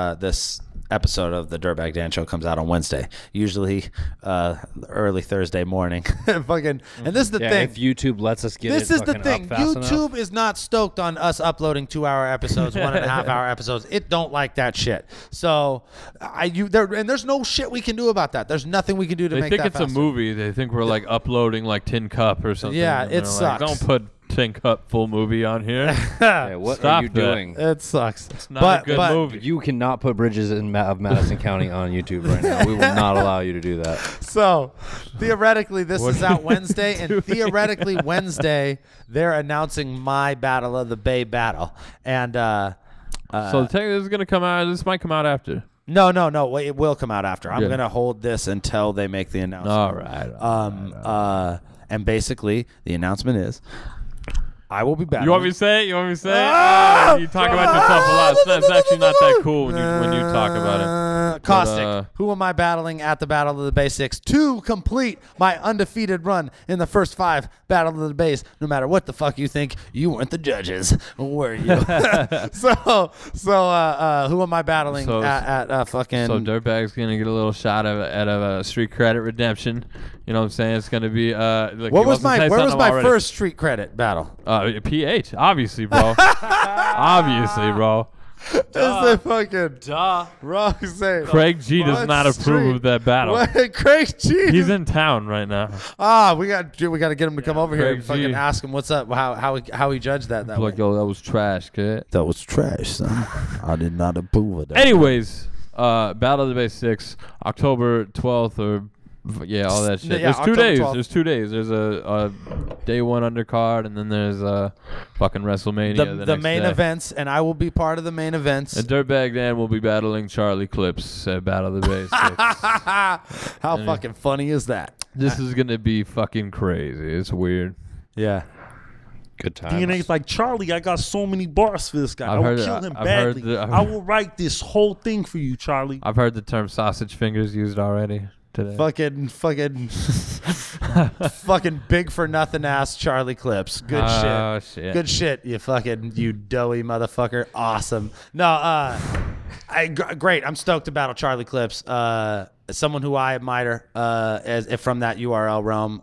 C: episode of the Dirtbag Dan Show comes out on Wednesday. Usually early Thursday morning. Fucking. And this is the thing.
D: If YouTube lets us get
C: This
D: it
C: is the
D: fucking
C: thing.
D: up fast
C: YouTube
D: enough.
C: is not stoked on us uploading 2-hour episodes, 1.5-hour episodes. It don't like that shit. So there's no shit we can do about that. There's nothing we can do to
E: They
C: make
E: think
C: that
E: it's
C: faster.
E: a movie. They think we're like uploading like Tin Cup or something.
C: Yeah,
E: and
C: it
E: they're like,
C: sucks.
E: Don't put Tin Cup full movie on here.
D: Hey, what
E: Stop
D: are you
E: that.
D: doing?
C: It sucks.
E: It's not a good movie.
D: You cannot put Bridges of Madison County on YouTube right now. We will not allow you to do that.
C: So, theoretically, this is out Wednesday, and theoretically, Wednesday, they're announcing my Battle of the Bay battle. And
E: So this is gonna come out. This might come out after.
C: no, it will come out after. I'm
E: Yeah.
C: gonna hold this until they make the announcement.
E: All right.
C: And basically, the announcement is, I will be battling.
E: You want me to say it? You talk about yourself a lot. It's actually not that cool when you talk about it.
C: Caustic. Who am I battling at the Battle of the Bay 6 to complete my undefeated run in the first 5 Battle of the Bays? No matter what the fuck you think, you weren't the judges, were you? so who am I battling at fucking?
E: So Dirtbag's gonna get a little shot at a street credit redemption. You know what I'm saying? It's gonna be. Like
C: where was my first street credit battle?
E: PH, obviously, bro. Obviously, bro.
C: It's the fucking wrong saying.
E: Craig G does
C: What
E: not approve
C: street?
E: of that battle.
C: What? Craig G.
E: He's in town right now.
C: We got to get him to come over here
E: Craig
C: and fucking
E: G.
C: ask him what's up, how he judged that way.
E: Like, yo, that was trash, kid.
C: That was trash, son. I did not approve of that.
E: Anyways, Battle of the Bay 6, October 12th or. Yeah, all that shit.
C: Yeah,
E: There's 2
C: October
E: days.
C: 12th.
E: There's 2 days. There's a day 1 undercard, and then there's fucking WrestleMania.
C: The
E: next
C: main
E: day.
C: events, and I will be part of the main events.
E: And Dirtbag Dan will be battling Charlie Clips at Battle of the Bay 6.
C: How fucking funny is that?
E: This is gonna be fucking crazy. It's weird.
C: Yeah.
D: Good times.
H: DNA's like, Charlie, I got so many bars for this guy.
E: I've
H: I will
E: heard-
H: kill him
E: I've heard
H: badly.
E: the-
H: I will write this whole thing for you, Charlie.
E: I've heard the term sausage fingers used already today.
C: Fucking big for nothing ass Charlie Clips. Good
E: Oh,
C: shit.
E: shit.
C: Good shit. You doughy motherfucker. Awesome. No, great. I'm stoked to battle Charlie Clips. as someone who I admire from that URL realm,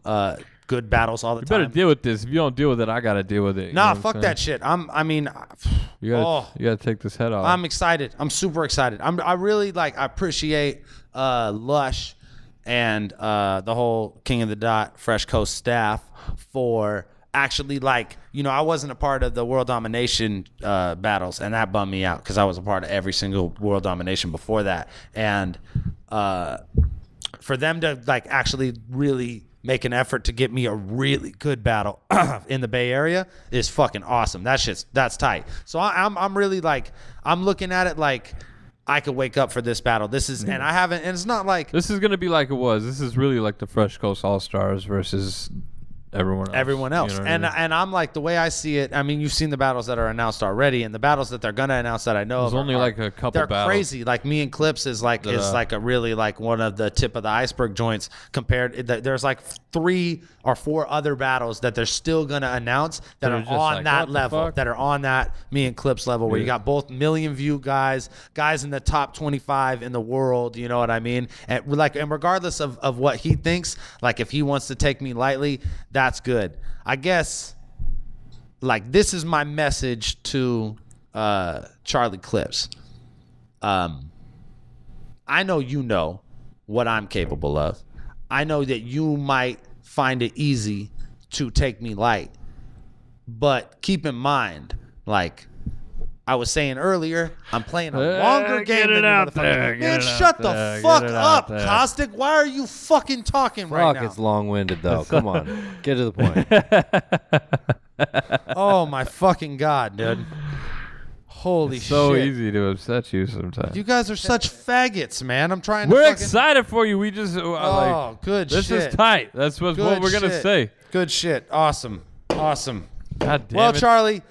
C: good battles all the time.
E: You better deal with this. If you don't deal with it, I gotta deal with it.
C: Nah, fuck that shit.
E: You gotta take this head off.
C: I'm excited. I'm super excited. I really I appreciate Lush and the whole King of the Dot Fresh Coast staff for actually I wasn't a part of the World Domination battles, and that bummed me out because I was a part of every single World Domination before that, and for them to actually really make an effort to get me a really good battle in the Bay Area is fucking awesome. That's tight. So I'm really I'm looking at it like I could wake up for this battle. This is, and I haven't, and it's not like
E: this is gonna be like it was. This is really like the Fresh Coast All Stars versus everyone else.
C: You know and I'm the way I see it, I mean, you've seen the battles that are announced already, and the battles that they're gonna announce that I know
E: there's only a couple
C: they're
E: battles.
C: Crazy. Me and Clips is a really one of the tip of the iceberg joints compared. There's 3 or 4 other battles that they're still gonna announce that are on that level, that are on that me and Clips level, where you got both million view guys in the top 25 in the world, you know what I mean? And and regardless of what he thinks, if he wants to take me lightly, that's good. I guess this is my message to Charlie Clips. I know you know what I'm capable of. I know that you might find it easy to take me light, but keep in mind, I was saying earlier, I'm playing a longer game than you motherfucker. Man, shut the fuck up, Caustic. Why are you fucking talking right now?
D: Fuck, it's long-winded, though. Come on. Get to the point.
C: Oh, my fucking God, dude. Holy shit.
E: So easy to upset you sometimes.
C: You guys are such faggots, man. I'm trying to
E: We're excited for you. We just,
C: good
E: this
C: shit.
E: This is tight. That's what we're going to say.
C: Good shit. Awesome. God damn
E: it.
C: Charlie,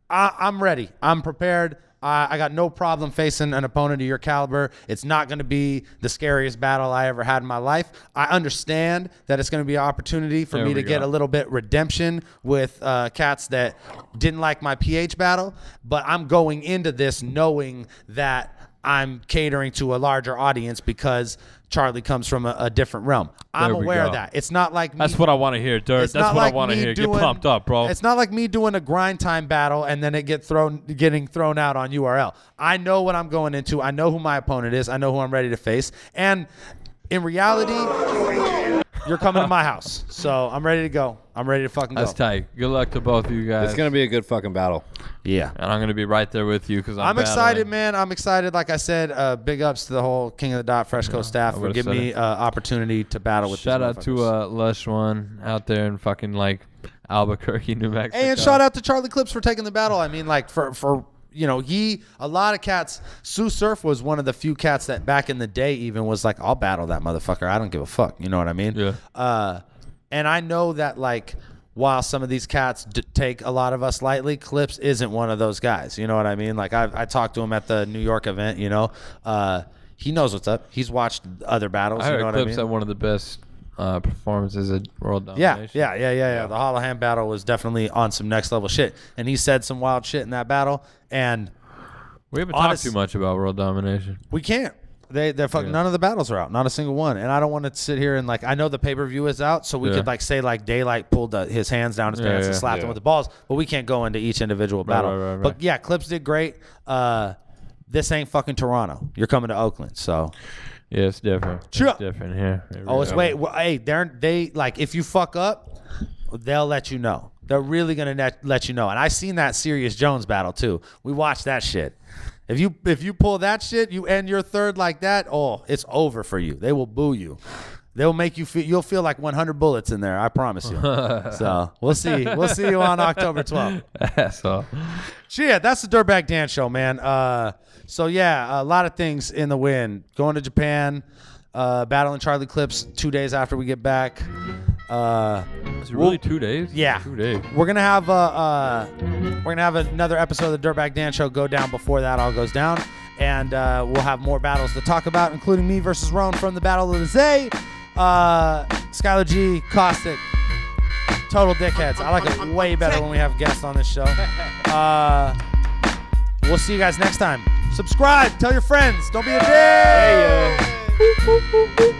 C: I'm ready. I'm prepared. I got no problem facing an opponent of your caliber. It's not going to be the scariest battle I ever had in my life. I understand that it's going to be an opportunity for me to get a little bit redemption with cats that didn't like my PH battle, but I'm going into this knowing that I'm catering to a larger audience because Charlie comes from a different realm. I'm aware of that. It's not like me.
E: That's what I want to hear, Dirt. That's what I want to hear. Get pumped up, bro.
C: It's not like me doing a grind time battle and then it getting thrown out on URL. I know what I'm going into. I know who my opponent is. I know who I'm ready to face. And in reality, you're coming to my house. So I'm ready to go. I'm ready to fucking go.
E: That's tight. Good luck to both of you guys.
D: It's going to be a good fucking battle.
C: Yeah.
E: And I'm going to be right there with you because
C: I'm excited, man. I'm excited. Like I said, big ups to the whole King of the Dot Fresh Coast staff for giving me opportunity to battle with
E: Shout out to Lush One out there in fucking Albuquerque, New Mexico.
C: Hey, and shout out to Charlie Clips for taking the battle. I mean, for a lot of cats. Sue Surf was one of the few cats that back in the day even was like, I'll battle that motherfucker. I don't give a fuck. You know what I mean?
E: Yeah.
C: And I know that while some of these cats take a lot of us lightly, Clips isn't one of those guys. You know what I mean? I talked to him at the New York event, he knows what's up. He's watched other battles.
E: I heard
C: you know what
E: Clips
C: I mean?
E: had one of the best performances at World Domination.
C: Yeah. The Hall of Hand battle was definitely on some next level shit. And he said some wild shit in that battle. And
E: we haven't talked too much about World Domination.
C: We can't. They're fucking none of the battles are out, not a single one. And I don't want to sit here and I know the pay-per-view is out, so we could say Daylight pulled his hands down his pants and slapped him with the balls, but we can't go into each individual battle.
E: Right.
C: But yeah, Clips did great. This ain't fucking Toronto. You're coming to Oakland, so
E: yeah, it's different.
C: Sure.
E: It's different here.
C: Hey, they if you fuck up, they'll let you know. They're really gonna let you know. And I seen that Serious Jones battle too. We watched that shit. If you pull that shit, you end your third like that, it's over for you. They will boo you. They'll make you feel. You'll feel like 100 bullets in there. I promise you. So we'll see. We'll see you on October 12th.
E: That's all.
C: Yeah, that's the Dirtbag Dan show, man. So yeah, a lot of things in the wind. Going to Japan, battling Charlie Clips 2 days after we get back.
E: Is it really 2 days?
C: Yeah,
E: 2 days.
C: We're gonna have another episode of the Dirtbag Dan show go down before that all goes down, and we'll have more battles to talk about, including me versus Ron from the Battle of the Zay, Skylar G, Caustic, total dickheads. I like it way better when we have guests on this show. We'll see you guys next time. Subscribe, tell your friends, don't be a dick. Bye.